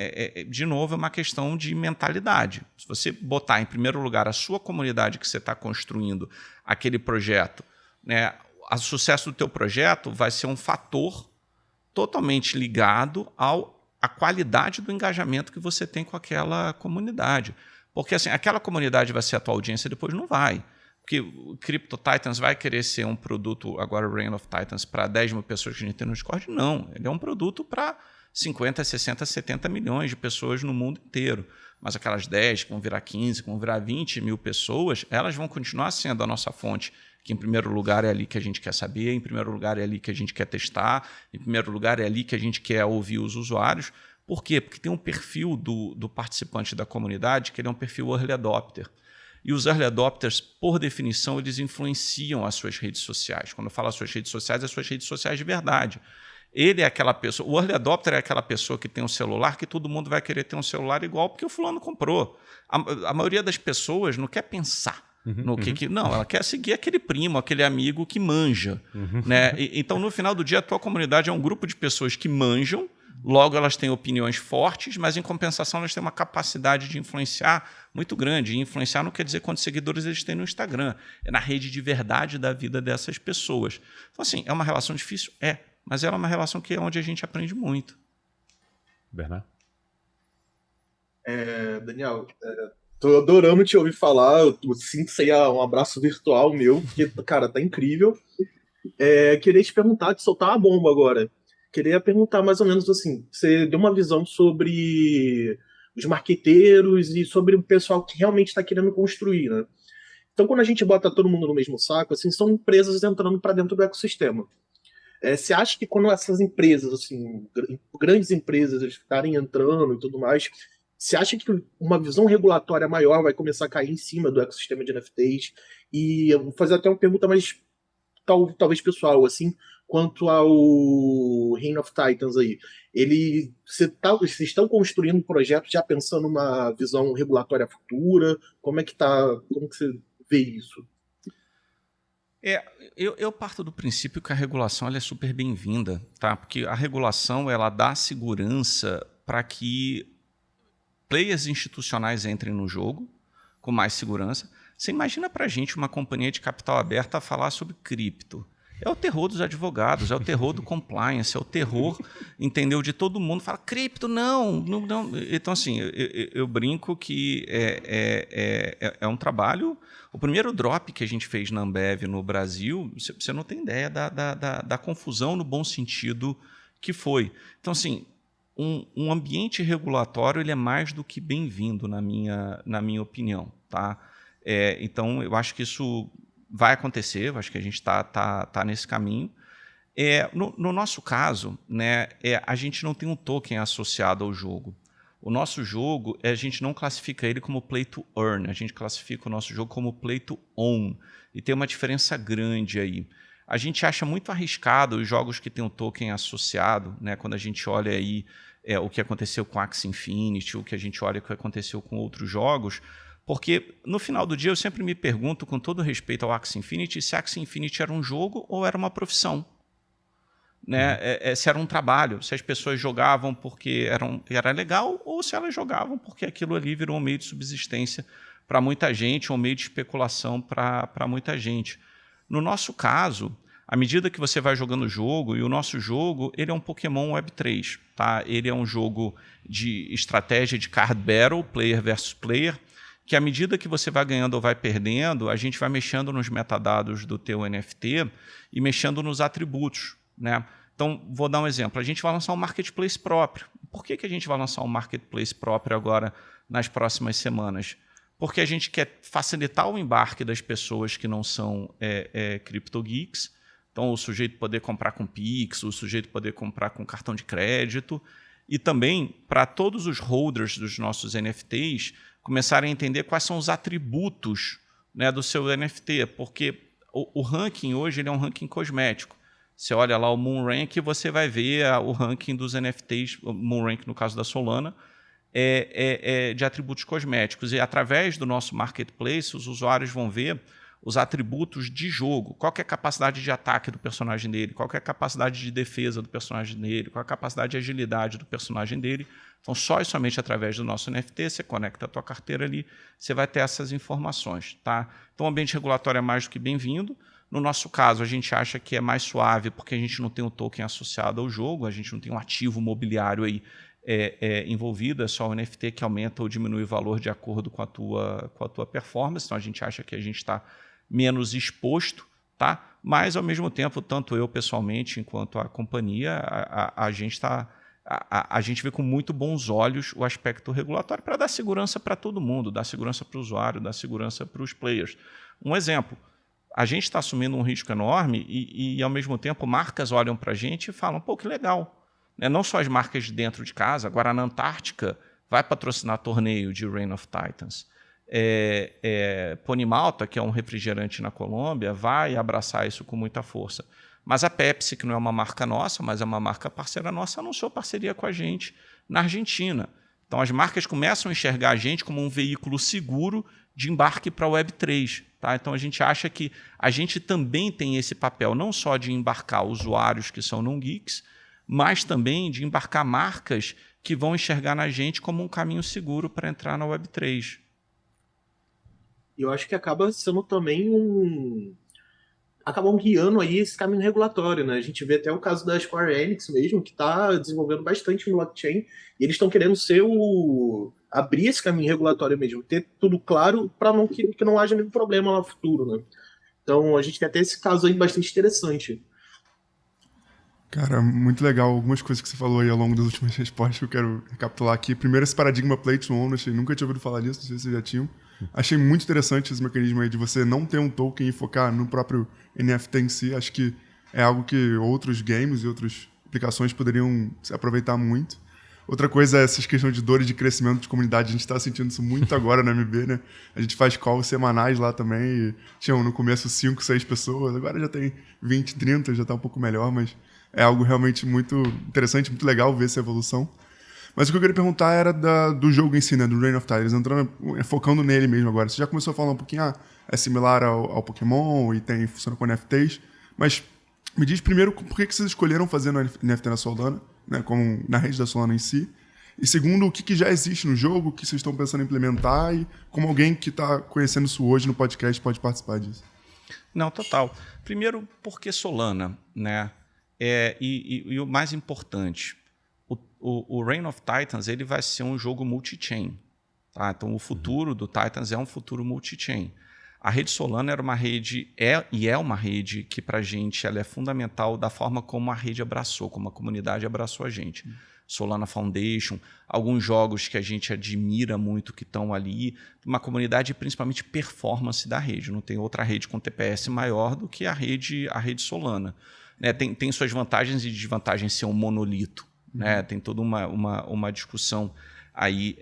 de novo, é uma questão de mentalidade. Se você botar em primeiro lugar a sua comunidade que você está construindo, aquele projeto, né? O sucesso do teu projeto vai ser um fator totalmente ligado à qualidade do engajamento que você tem com aquela comunidade. Porque assim, aquela comunidade vai ser a tua audiência, depois não vai. Porque o Crypto Titans vai querer ser um produto, agora o Reign of Titans, para 10 mil pessoas que a gente tem no Discord? Não. Ele é um produto para 50, 60, 70 milhões de pessoas no mundo inteiro. Mas aquelas 10 que vão virar 15, que vão virar 20 mil pessoas, elas vão continuar sendo a nossa fonte, que em primeiro lugar é ali que a gente quer saber, em primeiro lugar é ali que a gente quer testar, em primeiro lugar é ali que a gente quer ouvir os usuários. Por quê? Porque tem um perfil do participante da comunidade que ele é um perfil early adopter. E os early adopters, por definição, eles influenciam as suas redes sociais. Quando eu falo as suas redes sociais de verdade. Ele é aquela pessoa, o early adopter é aquela pessoa que tem um celular que todo mundo vai querer ter um celular igual porque o fulano comprou. A maioria das pessoas não quer pensar no que... Não, ela quer seguir aquele primo, aquele amigo que manja. Né? Então, no final do dia, a tua comunidade é um grupo de pessoas que manjam, logo elas têm opiniões fortes, mas em compensação elas têm uma capacidade de influenciar muito grande. E influenciar não quer dizer quantos seguidores eles têm no Instagram, é na rede de verdade da vida dessas pessoas. Então, assim, é uma relação difícil? Mas ela é uma relação que é onde a gente aprende muito. Bernard? Daniel, tô adorando te ouvir falar. Eu sinto que isso aí é um abraço virtual meu, porque, cara, tá incrível. Queria te perguntar, te soltar uma bomba agora. Queria perguntar mais ou menos assim, você deu uma visão sobre os marqueteiros e sobre o pessoal que realmente está querendo construir, né? Então, quando a gente bota todo mundo no mesmo saco, assim, são empresas entrando para dentro do ecossistema. Você acha que quando essas empresas, assim, grandes empresas estarem entrando e tudo mais, você acha que uma visão regulatória maior vai começar a cair em cima do ecossistema de NFTs? E eu vou fazer até uma pergunta mais, talvez pessoal, assim, quanto ao Reign of Titans aí. Vocês estão construindo um projeto já pensando numa visão regulatória futura? Como que você vê isso? Eu parto do princípio que a regulação ela é super bem-vinda, tá? Porque a regulação ela dá segurança para que players institucionais entrem no jogo com mais segurança. Você imagina para a gente uma companhia de capital aberta a falar sobre cripto. É o terror dos advogados, é o terror do compliance, é o terror, entendeu, de todo mundo. Fala, cripto, não. Então, assim, eu brinco que é um trabalho... O primeiro drop que a gente fez na Ambev no Brasil, você não tem ideia da confusão no bom sentido que foi. Então, assim, um ambiente regulatório ele é mais do que bem-vindo, na minha opinião. Tá? Então, eu acho que isso vai acontecer, eu acho que a gente tá nesse caminho. No nosso caso, né, a gente não tem um token associado ao jogo. O nosso jogo, a gente não classifica ele como play to earn, a gente classifica o nosso jogo como play to own. E tem uma diferença grande aí. A gente acha muito arriscado os jogos que têm um token associado, né? Quando a gente olha aí o que aconteceu com Axie Infinity, o que a gente olha o que aconteceu com outros jogos, porque no final do dia eu sempre me pergunto, com todo respeito ao Axie Infinity, se Axie Infinity era um jogo ou era uma profissão. Né? Se era um trabalho, se as pessoas jogavam porque era legal ou se elas jogavam porque aquilo ali virou um meio de subsistência para muita gente, ou um meio de especulação para muita gente. No nosso caso, à medida que você vai jogando o jogo, e o nosso jogo ele é um Pokémon Web3. Tá? Ele é um jogo de estratégia de card battle, player versus player, que à medida que você vai ganhando ou vai perdendo, a gente vai mexendo nos metadados do teu NFT e mexendo nos atributos. Né? Então, vou dar um exemplo. A gente vai lançar um marketplace próprio. Por que a gente vai lançar um marketplace próprio agora nas próximas semanas? Porque a gente quer facilitar o embarque das pessoas que não são CryptoGeeks. Então, o sujeito poder comprar com Pix, o sujeito poder comprar com cartão de crédito. E também para todos os holders dos nossos NFTs começarem a entender quais são os atributos, né, do seu NFT. Porque o ranking hoje ele é um ranking cosmético. Você olha lá o MoonRank e você vai ver o ranking dos NFTs, o MoonRank no caso da Solana, de atributos cosméticos. E através do nosso marketplace, os usuários vão ver os atributos de jogo. Qual que é a capacidade de ataque do personagem dele, qual que é a capacidade de defesa do personagem dele, qual é a capacidade de agilidade do personagem dele. Então, só e somente através do nosso NFT, você conecta a tua carteira ali, você vai ter essas informações. Tá? Então, o ambiente regulatório é mais do que bem-vindo. No nosso caso, a gente acha que é mais suave porque a gente não tem um token associado ao jogo, a gente não tem um ativo mobiliário aí envolvido, é só o NFT que aumenta ou diminui o valor de acordo com a tua performance. Então, a gente acha que a gente está menos exposto, tá? Mas, ao mesmo tempo, tanto eu pessoalmente enquanto a companhia, a gente vê com muito bons olhos o aspecto regulatório para dar segurança para todo mundo, dar segurança para o usuário, dar segurança para os players. Um exemplo. A gente está assumindo um risco enorme e, ao mesmo tempo, marcas olham para a gente e falam, pô, que legal. Né? Não só as marcas de dentro de casa, agora na Antártica vai patrocinar torneio de Reign of Titans. Pony Malta, que é um refrigerante na Colômbia, vai abraçar isso com muita força. Mas a Pepsi, que não é uma marca nossa, mas é uma marca parceira nossa, anunciou parceria com a gente na Argentina. Então, as marcas começam a enxergar a gente como um veículo seguro de embarque para a Web3. Tá? Então, a gente acha que a gente também tem esse papel, não só de embarcar usuários que são não-geeks, mas também de embarcar marcas que vão enxergar na gente como um caminho seguro para entrar na Web3. E eu acho que acaba sendo também acabam guiando aí esse caminho regulatório, né? A gente vê até o caso da Square Enix mesmo, que está desenvolvendo bastante no blockchain, e eles estão querendo abrir esse caminho regulatório mesmo, ter tudo claro para que não haja nenhum problema lá no futuro, né? Então a gente tem até esse caso aí bastante interessante. Cara, muito legal. Algumas coisas que você falou aí ao longo das últimas respostas que eu quero recapitular aqui. Primeiro, esse paradigma play to own, nunca tinha ouvido falar disso, não sei se vocês já tinham. Achei muito interessante esse mecanismo aí de você não ter um token e focar no próprio NFT em si. Acho que é algo que outros games e outras aplicações poderiam se aproveitar muito. Outra coisa é essas questões de dores de crescimento de comunidade. A gente está sentindo isso muito agora na MB, né? A gente faz calls semanais lá também. E tinham no começo 5, 6 pessoas. Agora já tem 20, 30, já está um pouco melhor, mas é algo realmente muito interessante, muito legal ver essa evolução. Mas o que eu queria perguntar era do jogo em si, né? Do Reign of Titans, focando nele mesmo agora. Você já começou a falar um pouquinho, é similar ao Pokémon e funciona com NFTs, mas me diz primeiro por que vocês escolheram fazer no NFT na Solana, né? Como na rede da Solana em si. E segundo, o que já existe no jogo, o que vocês estão pensando em implementar e como alguém que está conhecendo isso hoje no podcast pode participar disso. Não, total. Primeiro, porque Solana, né? E o mais importante, o Reign of Titans ele vai ser um jogo multi-chain. Tá? Então, o futuro do Titans é um futuro multi-chain. A rede Solana era uma rede, é uma rede que, para a gente, ela é fundamental da forma como a rede abraçou, como a comunidade abraçou a gente. Solana Foundation, alguns jogos que a gente admira muito que estão ali, uma comunidade principalmente performance da rede. Não tem outra rede com TPS maior do que a rede Solana. Né? Tem suas vantagens e desvantagens ser um monolito. Né? Tem toda uma discussão aí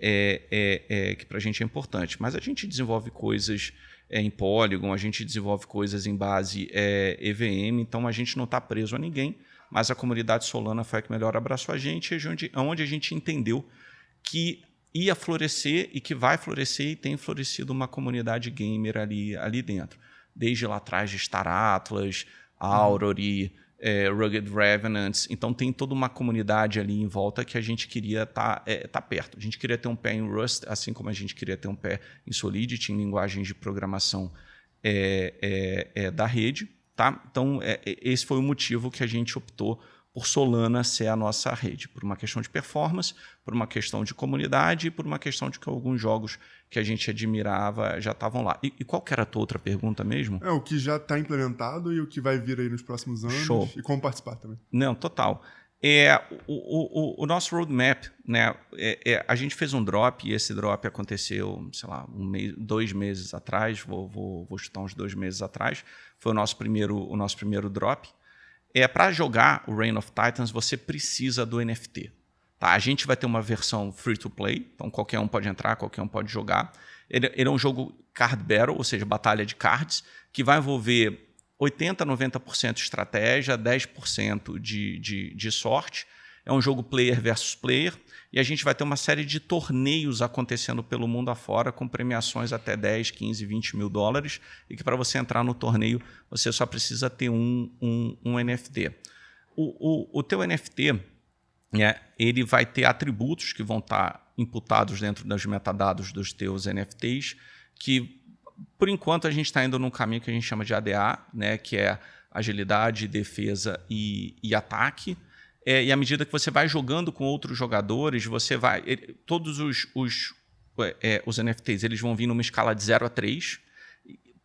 que para a gente é importante. Mas a gente desenvolve coisas em Polygon, a gente desenvolve coisas em base EVM, então a gente não está preso a ninguém, mas a comunidade Solana foi a que melhor abraçou a gente, onde a gente entendeu que ia florescer e que vai florescer e tem florescido uma comunidade gamer ali dentro. Desde lá atrás de Star Atlas, Aurory, Rugged Revenants. Então tem toda uma comunidade ali em volta que a gente queria tá perto. A gente queria ter um pé em Rust, assim como a gente queria ter um pé em Solidity, em linguagens de programação da rede. Tá? Então esse foi o motivo que a gente optou por Solana ser a nossa rede, por uma questão de performance, por uma questão de comunidade e por uma questão de que alguns jogos que a gente admirava já estavam lá. E qual que era a tua outra pergunta mesmo? O que já está implementado e o que vai vir aí nos próximos anos. Show. E como participar também. Não, total. O nosso roadmap, né, a gente fez um drop e esse drop aconteceu, sei lá, 2 meses atrás, vou chutar uns 2 meses atrás, foi o nosso primeiro drop. Para jogar o Reign of Titans, você precisa do NFT. Tá? A gente vai ter uma versão free-to-play, então qualquer um pode entrar, qualquer um pode jogar. Ele é um jogo card battle, ou seja, batalha de cards, que vai envolver 80%, 90% estratégia, 10% de sorte. É um jogo player versus player. E a gente vai ter uma série de torneios acontecendo pelo mundo afora, com premiações até 10, 15, 20 mil dólares. E que para você entrar no torneio, você só precisa ter um NFT. O teu NFT, ele vai ter atributos que vão estar imputados dentro dos metadados dos teus NFTs, que, por enquanto, a gente está indo num caminho que a gente chama de ADA, né, que é agilidade, defesa e ataque. E à medida que você vai jogando com outros jogadores, você vai... Todos os NFTs eles vão vir numa escala de 0 a 3,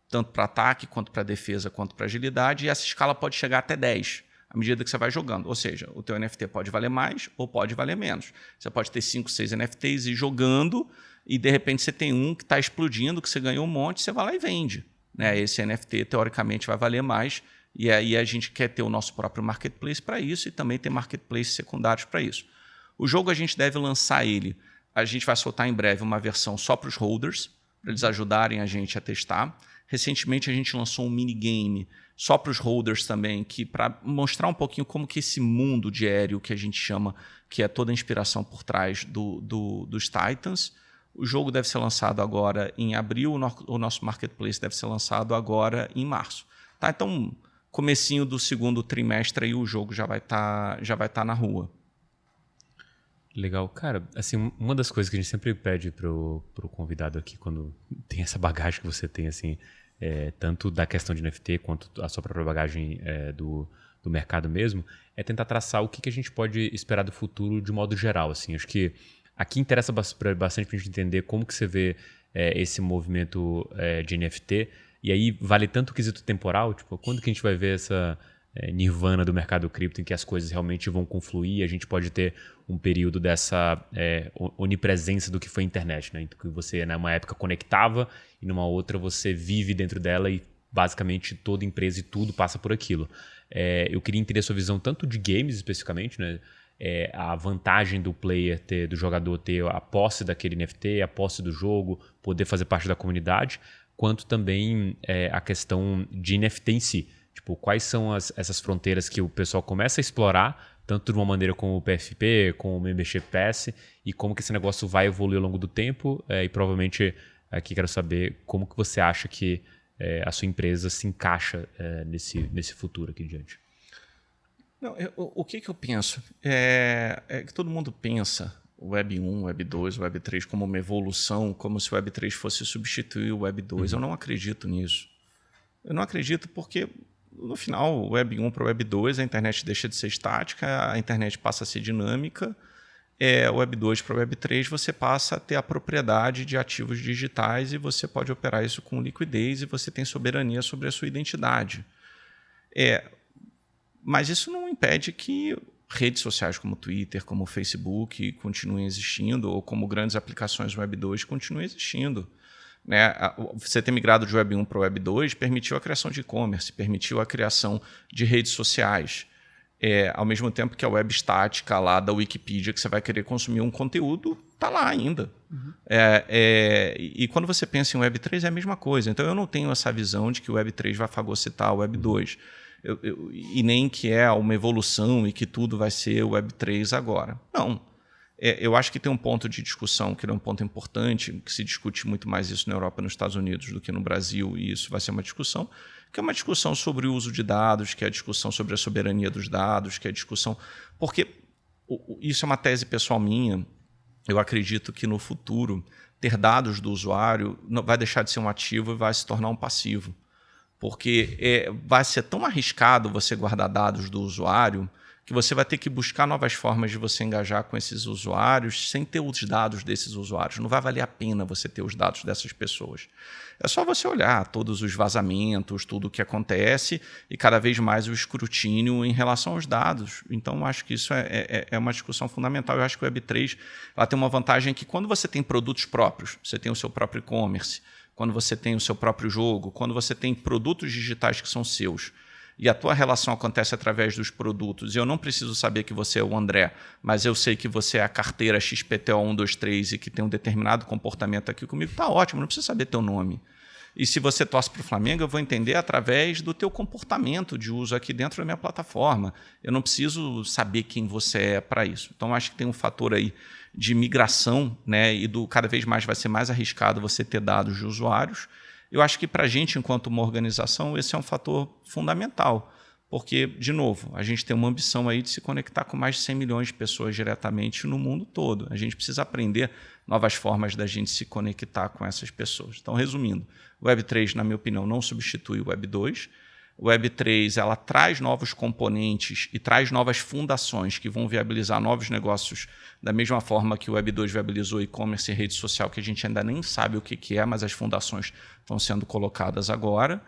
tanto para ataque, quanto para defesa, quanto para agilidade, e essa escala pode chegar até 10, à medida que você vai jogando. Ou seja, o teu NFT pode valer mais ou pode valer menos. Você pode ter 5, 6 NFTs e ir jogando, e de repente você tem um que está explodindo, que você ganhou um monte, você vai lá e vende. Né? Esse NFT, teoricamente, vai valer mais, e aí a gente quer ter o nosso próprio marketplace para isso e também ter marketplaces secundários para isso. O jogo a gente deve lançar ele. A gente vai soltar em breve uma versão só para os holders, para eles ajudarem a gente a testar. Recentemente a gente lançou um minigame só para os holders também, que para mostrar um pouquinho como que esse mundo de aéreo que a gente chama, que é toda a inspiração por trás dos Titans. O jogo deve ser lançado agora em abril, o nosso marketplace deve ser lançado agora em março. Tá? Então, comecinho do segundo trimestre, aí o jogo já vai tá na rua. Legal. Cara, assim, uma das coisas que a gente sempre pede pro convidado aqui, quando tem essa bagagem que você tem, assim, tanto da questão de NFT quanto a sua própria bagagem do mercado mesmo, é tentar traçar o que a gente pode esperar do futuro de modo geral. Assim. Acho que aqui interessa bastante pra gente entender como que você vê esse movimento de NFT. E aí vale tanto o quesito temporal, tipo, quando que a gente vai ver essa nirvana do mercado cripto em que as coisas realmente vão confluir, a gente pode ter um período dessa onipresença do que foi a internet, né? Então, que você, numa época, conectava e numa outra você vive dentro dela e basicamente toda empresa e tudo passa por aquilo. Eu queria entender a sua visão tanto de games especificamente, né? A vantagem do player do jogador ter a posse daquele NFT, a posse do jogo, poder fazer parte da comunidade, quanto também a questão de NFT em si. Tipo, quais são essas fronteiras que o pessoal começa a explorar, tanto de uma maneira como o PFP, com o Membership Pass, e como que esse negócio vai evoluir ao longo do tempo. E provavelmente aqui quero saber como que você acha que a sua empresa se encaixa nesse futuro aqui diante. Não, o que eu penso? É que todo mundo pensa o Web 1, Web 2, Web 3 como uma evolução, como se o Web 3 fosse substituir o Web 2. Eu não acredito nisso. Eu não acredito porque, no final, o Web 1 para o Web 2, a internet deixa de ser estática, a internet passa a ser dinâmica. O Web 2 para o Web 3, você passa a ter a propriedade de ativos digitais e você pode operar isso com liquidez e você tem soberania sobre a sua identidade. Mas isso não impede que redes sociais como o Twitter, como o Facebook continuem existindo, ou como grandes aplicações Web 2 continuem existindo. Né? Você ter migrado de Web 1 para o Web 2 permitiu a criação de e-commerce, permitiu a criação de redes sociais. Ao mesmo tempo que a web estática lá da Wikipedia, que você vai querer consumir um conteúdo, está lá ainda. Uhum. E quando você pensa em Web 3 é a mesma coisa. Então eu não tenho essa visão de que o Web 3 vai fagocitar o Web 2. E nem que é uma evolução e que tudo vai ser o Web 3 agora. Não. Eu acho que tem um ponto de discussão que é um ponto importante, que se discute muito mais isso na Europa e nos Estados Unidos do que no Brasil, e isso vai ser uma discussão, que é uma discussão sobre o uso de dados, que é a discussão sobre a soberania dos dados, que é a discussão... Porque isso é uma tese pessoal minha. Eu acredito que no futuro ter dados do usuário vai deixar de ser um ativo e vai se tornar um passivo. Porque vai ser tão arriscado você guardar dados do usuário que você vai ter que buscar novas formas de você engajar com esses usuários sem ter os dados desses usuários. Não vai valer a pena você ter os dados dessas pessoas. É só você olhar todos os vazamentos, tudo o que acontece e cada vez mais o escrutínio em relação aos dados. Então, eu acho que isso é uma discussão fundamental. Eu acho que o Web3 ela tem uma vantagem que quando você tem produtos próprios, você tem o seu próprio e-commerce, quando você tem o seu próprio jogo, quando você tem produtos digitais que são seus, e a tua relação acontece através dos produtos, e eu não preciso saber que você é o André, mas eu sei que você é a carteira XPTO 123 e que tem um determinado comportamento aqui comigo, tá ótimo, não preciso saber teu nome. E se você torce para o Flamengo, eu vou entender através do teu comportamento de uso aqui dentro da minha plataforma. Eu não preciso saber quem você é para isso. Então, acho que tem um fator aí de migração, né, e cada vez mais vai ser mais arriscado você ter dados de usuários. Eu acho que para a gente, enquanto uma organização, esse é um fator fundamental, porque, de novo, a gente tem uma ambição aí de se conectar com mais de 100 milhões de pessoas diretamente no mundo todo. A gente precisa aprender novas formas da gente se conectar com essas pessoas. Então, resumindo, o Web3, na minha opinião, não substitui o Web2. O Web3 ela traz novos componentes e traz novas fundações que vão viabilizar novos negócios da mesma forma que o Web2 viabilizou e-commerce e rede social, que a gente ainda nem sabe o que é, mas as fundações estão sendo colocadas agora.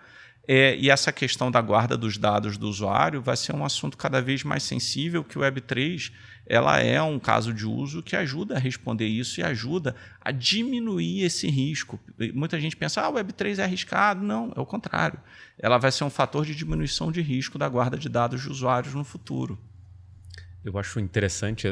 E essa questão da guarda dos dados do usuário vai ser um assunto cada vez mais sensível, que o Web3 ela é um caso de uso que ajuda a responder isso e ajuda a diminuir esse risco. Muita gente pensa, o Web3 é arriscado. Não, é o contrário. Ela vai ser um fator de diminuição de risco da guarda de dados de usuários no futuro. Eu acho interessante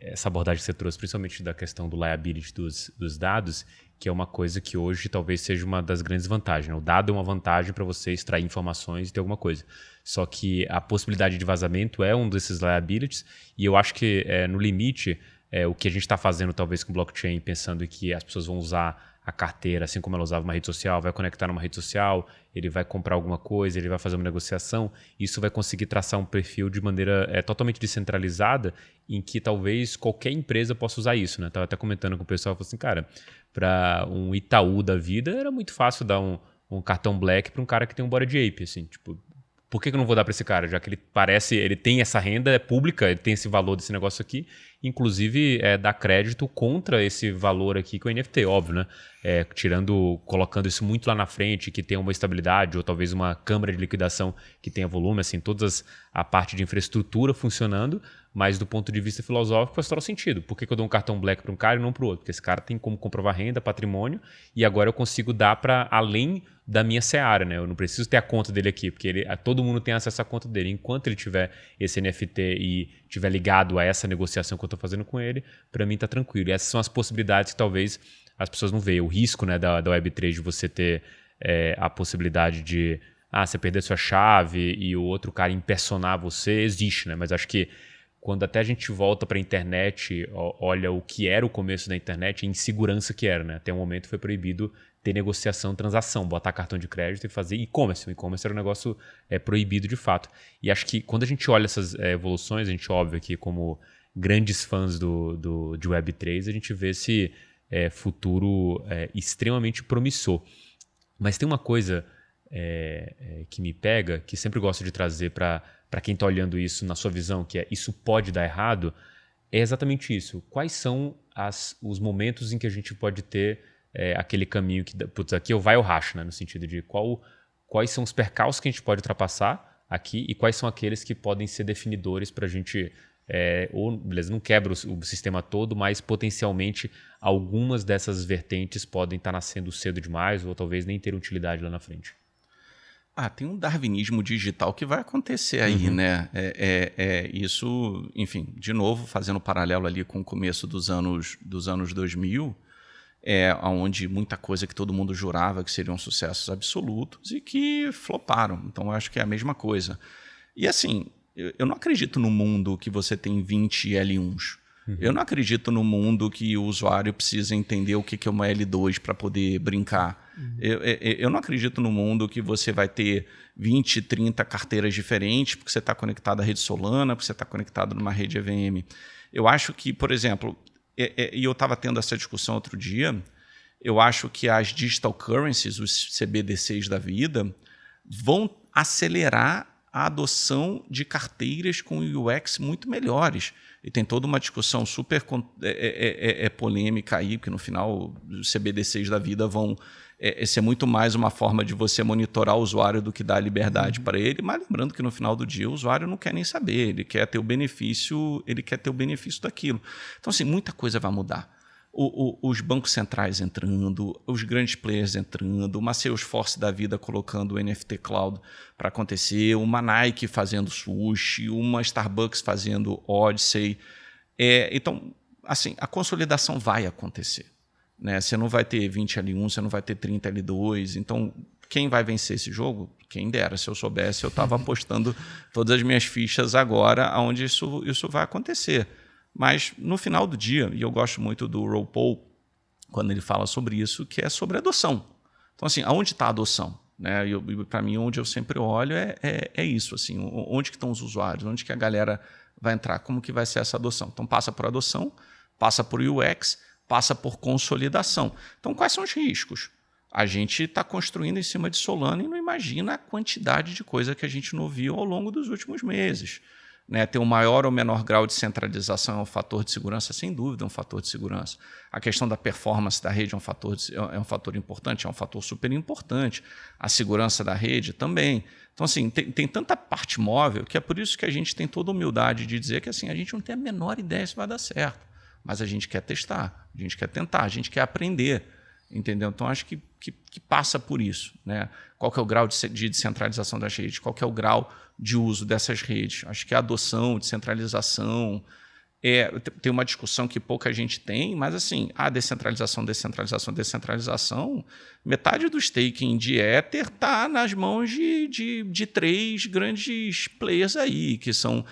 essa abordagem que você trouxe, principalmente da questão do liability dos dados, que é uma coisa que hoje talvez seja uma das grandes vantagens. Né? O dado é uma vantagem para você extrair informações e ter alguma coisa. Só que a possibilidade de vazamento é um desses liabilities, e eu acho que no limite, o que a gente está fazendo talvez com blockchain, pensando que as pessoas vão usar a carteira, assim como ela usava uma rede social, vai conectar numa rede social, ele vai comprar alguma coisa, ele vai fazer uma negociação, isso vai conseguir traçar um perfil de maneira totalmente descentralizada, em que talvez qualquer empresa possa usar isso. Né? Estava até comentando com o pessoal, falei assim, cara, para um Itaú da vida, era muito fácil dar um cartão Black para um cara que tem um Bored Ape, assim, tipo, por que eu não vou dar para esse cara? Já que ele tem essa renda pública, ele tem esse valor desse negócio aqui, inclusive dar crédito contra esse valor aqui com o NFT, óbvio, né? Colocando isso muito lá na frente, que tenha uma estabilidade, ou talvez uma câmara de liquidação que tenha volume, assim, a parte de infraestrutura funcionando, mas do ponto de vista filosófico faz todo sentido. Por que eu dou um cartão Black para um cara e não para o outro? Porque esse cara tem como comprovar renda, patrimônio, e agora eu consigo dar para além da minha seara, né? Eu não preciso ter a conta dele aqui, porque todo mundo tem acesso à conta dele. Enquanto ele tiver esse NFT e tiver ligado a essa negociação que eu estou fazendo com ele, para mim está tranquilo. E essas são as possibilidades que talvez as pessoas não veem. O risco, né, da Web3 de você ter a possibilidade de você perder sua chave e o outro cara impersonar você, existe, né? Mas acho que quando até a gente volta para a internet, olha o que era o começo da internet, a insegurança que era, né? Até um momento foi proibido ter negociação, transação, botar cartão de crédito e fazer e-commerce. O e-commerce era um negócio proibido de fato. E acho que quando a gente olha essas evoluções, a gente, óbvio, aqui como grandes fãs de Web3, a gente vê esse futuro extremamente promissor. Mas tem uma coisa que me pega, que sempre gosto de trazer para quem está olhando isso na sua visão, que é isso pode dar errado, é exatamente isso. Quais são os momentos em que a gente pode ter aquele caminho que, putz, aqui vai ou racha, né? No sentido de quais são os percalços que a gente pode ultrapassar aqui e quais são aqueles que podem ser definidores para a gente, ou beleza, não quebra o sistema todo, mas potencialmente algumas dessas vertentes podem estar nascendo cedo demais ou talvez nem ter utilidade lá na frente. Tem um darwinismo digital que vai acontecer aí, né? Isso, enfim, de novo, fazendo paralelo ali com o começo dos anos 2000, onde muita coisa que todo mundo jurava que seriam sucessos absolutos e que floparam. Então, eu acho que é a mesma coisa. E assim, eu não acredito no mundo que você tem 20 L1s. Eu não acredito no mundo que o usuário precisa entender o que é uma L2 para poder brincar. Eu não acredito no mundo que você vai ter 20, 30 carteiras diferentes porque você está conectado à rede Solana, porque você está conectado numa rede EVM. Eu acho que, por exemplo, e eu estava tendo essa discussão outro dia, eu acho que as digital currencies, os CBDCs da vida, vão acelerar a adoção de carteiras com UX muito melhores. E tem toda uma discussão super polêmica aí, porque no final os CBDCs da vida vão ser muito mais uma forma de você monitorar o usuário do que dar liberdade para ele, mas lembrando que no final do dia o usuário não quer nem saber, ele quer ter o benefício daquilo. Então, assim, muita coisa vai mudar. Os bancos centrais entrando, os grandes players entrando, uma Salesforce da vida colocando o NFT Cloud para acontecer, uma Nike fazendo Sushi, uma Starbucks fazendo Odyssey. Então, assim, a consolidação vai acontecer, né? Você não vai ter 20 L1, você não vai ter 30 L2. Então, quem vai vencer esse jogo? Quem dera, se eu soubesse, eu estava apostando todas as minhas fichas agora onde isso vai acontecer. Mas no final do dia, e eu gosto muito do Ron Paul, quando ele fala sobre isso, que é sobre adoção. Então, assim, aonde está a adoção? Né? Para mim, onde eu sempre olho é isso. Assim, onde que estão os usuários? Onde que a galera vai entrar? Como que vai ser essa adoção? Então, passa por adoção, passa por UX, passa por consolidação. Então, quais são os riscos? A gente está construindo em cima de Solana e não imagina a quantidade de coisa que a gente não viu ao longo dos últimos meses. Né, ter um maior ou menor grau de centralização é um fator de segurança, sem dúvida é um fator de segurança. A questão da performance da rede é um fator importante, é um fator super importante. A segurança da rede também. Então, assim, tem tanta parte móvel que é por isso que a gente tem toda a humildade de dizer que assim, a gente não tem a menor ideia se vai dar certo, mas a gente quer testar, a gente quer tentar, a gente quer aprender. Entendeu? Então, acho que passa por isso. Né? Qual que é o grau de descentralização das redes? Qual que é o grau de uso dessas redes? Acho que a adoção, descentralização... tem uma discussão que pouca gente tem, mas assim, a descentralização, metade do staking de Ether está nas mãos de 3 grandes players aí, que são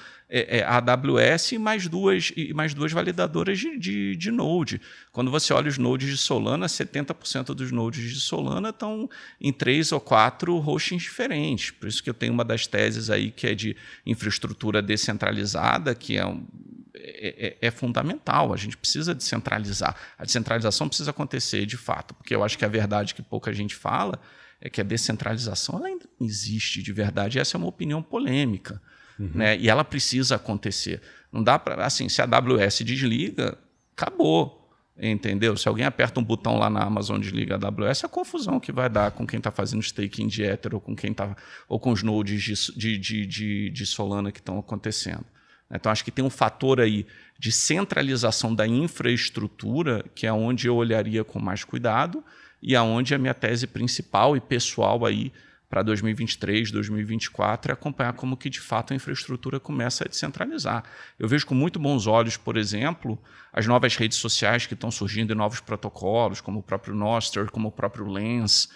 a AWS e mais duas validadoras de Node. Quando você olha os nodes de Solana, 70% dos nodes de Solana estão em 3 ou 4 hostings diferentes. Por isso que eu tenho uma das teses aí que é de infraestrutura descentralizada, que é fundamental. A gente precisa descentralizar. A descentralização precisa acontecer de fato, porque eu acho que a verdade que pouca gente fala é que a descentralização ela ainda não existe de verdade. Essa é uma opinião polêmica. Né? E ela precisa acontecer. Não dá para, assim, se a AWS desliga, acabou, entendeu? Se alguém aperta um botão lá na Amazon desliga a AWS, é a confusão que vai dar com quem está fazendo staking de Ether ou com os nodes de Solana que estão acontecendo. Então, acho que tem um fator aí de centralização da infraestrutura que é onde eu olharia com mais cuidado e aonde a minha tese principal e pessoal aí para 2023, 2024, é acompanhar como que, de fato, a infraestrutura começa a descentralizar. Eu vejo com muito bons olhos, por exemplo, as novas redes sociais que estão surgindo em novos protocolos, como o próprio Nostr, como o próprio Lens,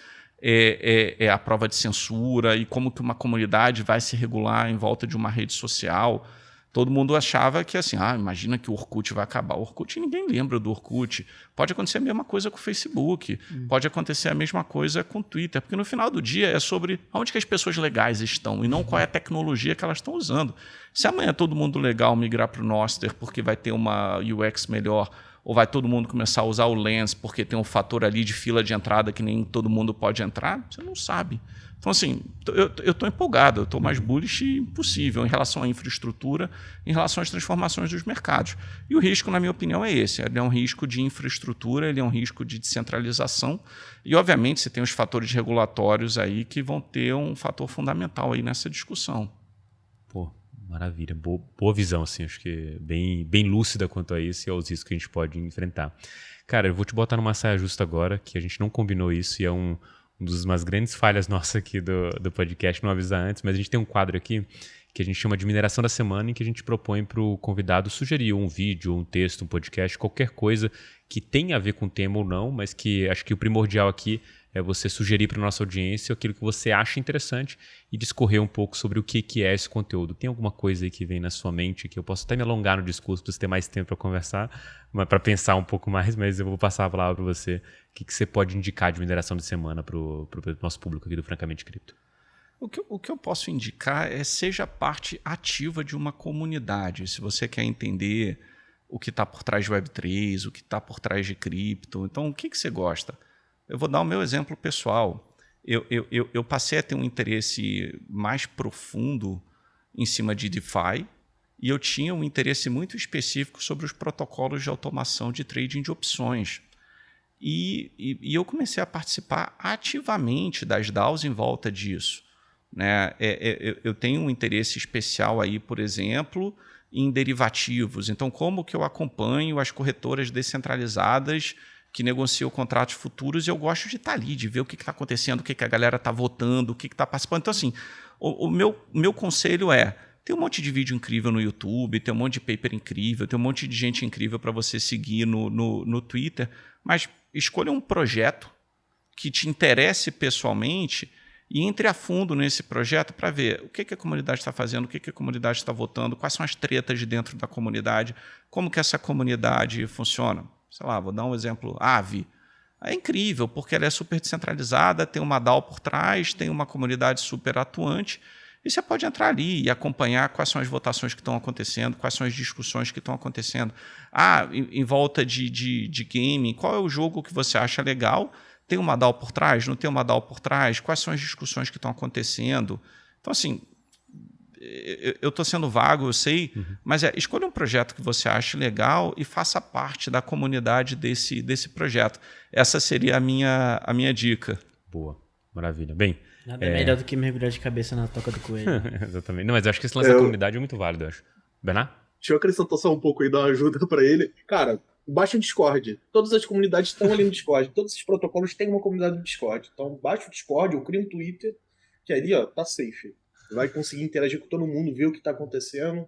a prova de censura e como que uma comunidade vai se regular em volta de uma rede social. Todo mundo achava que, assim, imagina que o Orkut vai acabar. O Orkut, ninguém lembra do Orkut. Pode acontecer a mesma coisa com o Facebook. Pode acontecer a mesma coisa com o Twitter. Porque no final do dia é sobre onde que as pessoas legais estão e não qual é a tecnologia que elas estão usando. Se amanhã todo mundo legal migrar para o Nostr porque vai ter uma UX melhor Ou vai todo mundo começar a usar o Lens porque tem um fator ali de fila de entrada que nem todo mundo pode entrar? Você não sabe. Então, assim, eu estou empolgado, eu estou mais bullish possível em relação à infraestrutura, em relação às transformações dos mercados. E o risco, na minha opinião, é esse. Ele é um risco de infraestrutura, ele é um risco de descentralização. E, obviamente, você tem os fatores regulatórios aí que vão ter um fator fundamental aí nessa discussão. Pô, maravilha. Boa visão, assim. Acho que bem lúcida quanto a isso e aos riscos que a gente pode enfrentar. Cara, eu vou te botar numa saia justa agora, que a gente não combinou isso e é uma das grandes falhas nossas aqui do podcast, não avisar antes, mas a gente tem um quadro aqui que a gente chama de mineração da semana, em que a gente propõe para o convidado sugerir um vídeo, um texto, um podcast, qualquer coisa que tenha a ver com o tema ou não, mas que acho que o primordial aqui é você sugerir para a nossa audiência aquilo que você acha interessante e discorrer um pouco sobre o que é esse conteúdo. Tem alguma coisa aí que vem na sua mente que eu posso até me alongar no discurso para você ter mais tempo para conversar, para pensar um pouco mais, mas eu vou passar a palavra para você. O que você pode indicar de mineração de semana para o nosso público aqui do Francamente Cripto? O que eu posso indicar é seja parte ativa de uma comunidade. Se você quer entender o que está por trás de Web3, o que está por trás de cripto, então o que você gosta? Eu vou dar o meu exemplo pessoal. Eu passei a ter um interesse mais profundo em cima de DeFi e eu tinha um interesse muito específico sobre os protocolos de automação de trading de opções. E eu comecei a participar ativamente das DAOs em volta disso. Né? Eu tenho um interesse especial aí, por exemplo, em derivativos. Então, como que eu acompanho as corretoras descentralizadas que negociam contratos futuros, e eu gosto de estar ali, de ver o que está acontecendo, o que a galera está votando, o que está participando. Então, assim, o meu conselho é, tem um monte de vídeo incrível no YouTube, tem um monte de paper incrível, tem um monte de gente incrível para você seguir no Twitter, mas escolha um projeto que te interesse pessoalmente e entre a fundo nesse projeto para ver o que a comunidade está fazendo, o que a comunidade está votando, quais são as tretas de dentro da comunidade, como que essa comunidade funciona. Sei lá, vou dar um exemplo, Aave. É incrível, porque ela é super descentralizada, tem uma DAO por trás, tem uma comunidade super atuante, e você pode entrar ali e acompanhar quais são as votações que estão acontecendo, quais são as discussões que estão acontecendo. Em volta de game, qual é o jogo que você acha legal? Tem uma DAO por trás? Não tem uma DAO por trás? Quais são as discussões que estão acontecendo? Então, assim, eu estou sendo vago, eu sei, mas escolha um projeto que você ache legal e faça parte da comunidade desse projeto. Essa seria a minha dica. Boa, maravilha. Bem, nada melhor do que mergulhar de cabeça na toca do coelho. Exatamente. Não, mas eu acho que esse lance da comunidade é muito válido, eu acho. Bernard? Deixa eu acrescentar só um pouco aí, dar uma ajuda para ele. Cara, baixa o Discord. Todas as comunidades estão ali no Discord. Todos esses protocolos têm uma comunidade no Discord. Então, baixa o Discord ou cria um Twitter, que ali, ó, tá safe. Vai conseguir interagir com todo mundo, ver o que tá acontecendo.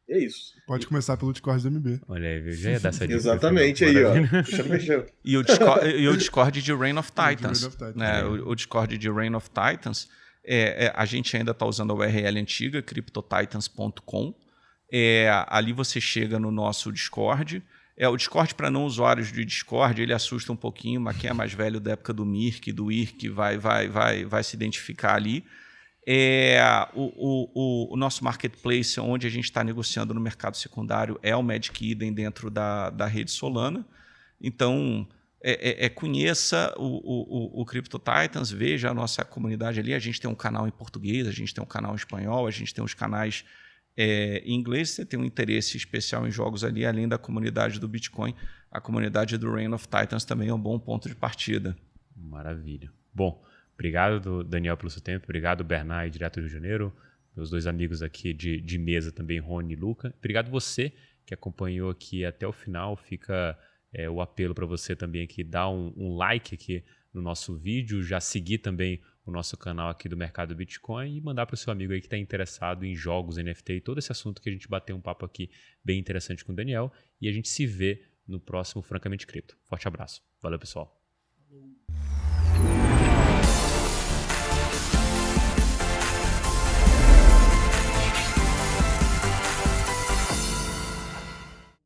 É isso. Pode começar pelo Discord do MB. Olha aí, viu? Já ia dar essa dica. Exatamente, aí, ó. Puxando mexendo. E o Discord de Reign of Titans. Né? O Discord de Reign of Titans, a gente ainda está usando a URL antiga, cryptotitans.com. Ali você chega no nosso Discord. O Discord, para não usuários de Discord, ele assusta um pouquinho, mas quem é mais velho da época do Mirk, do IRC, vai se identificar ali. O nosso marketplace, onde a gente está negociando no mercado secundário, é o Magic Eden dentro da rede Solana. Então, conheça o Crypto Titans, veja a nossa comunidade ali. A gente tem um canal em português, a gente tem um canal em espanhol, a gente tem os canais em inglês. Você tem um interesse especial em jogos ali, além da comunidade do Bitcoin. A comunidade do Reign of Titans também é um bom ponto de partida. Maravilha. Bom, obrigado, Daniel, pelo seu tempo. Obrigado, Bernard, direto do Rio de Janeiro. Meus dois amigos aqui de mesa também, Rony e Luca. Obrigado você que acompanhou aqui até o final. Fica o apelo para você também aqui, dar um like aqui no nosso vídeo, já seguir também o nosso canal aqui do Mercado Bitcoin e mandar para o seu amigo aí que está interessado em jogos, NFT e todo esse assunto que a gente bateu um papo aqui bem interessante com o Daniel. E a gente se vê no próximo Francamente Cripto. Forte abraço. Valeu, pessoal.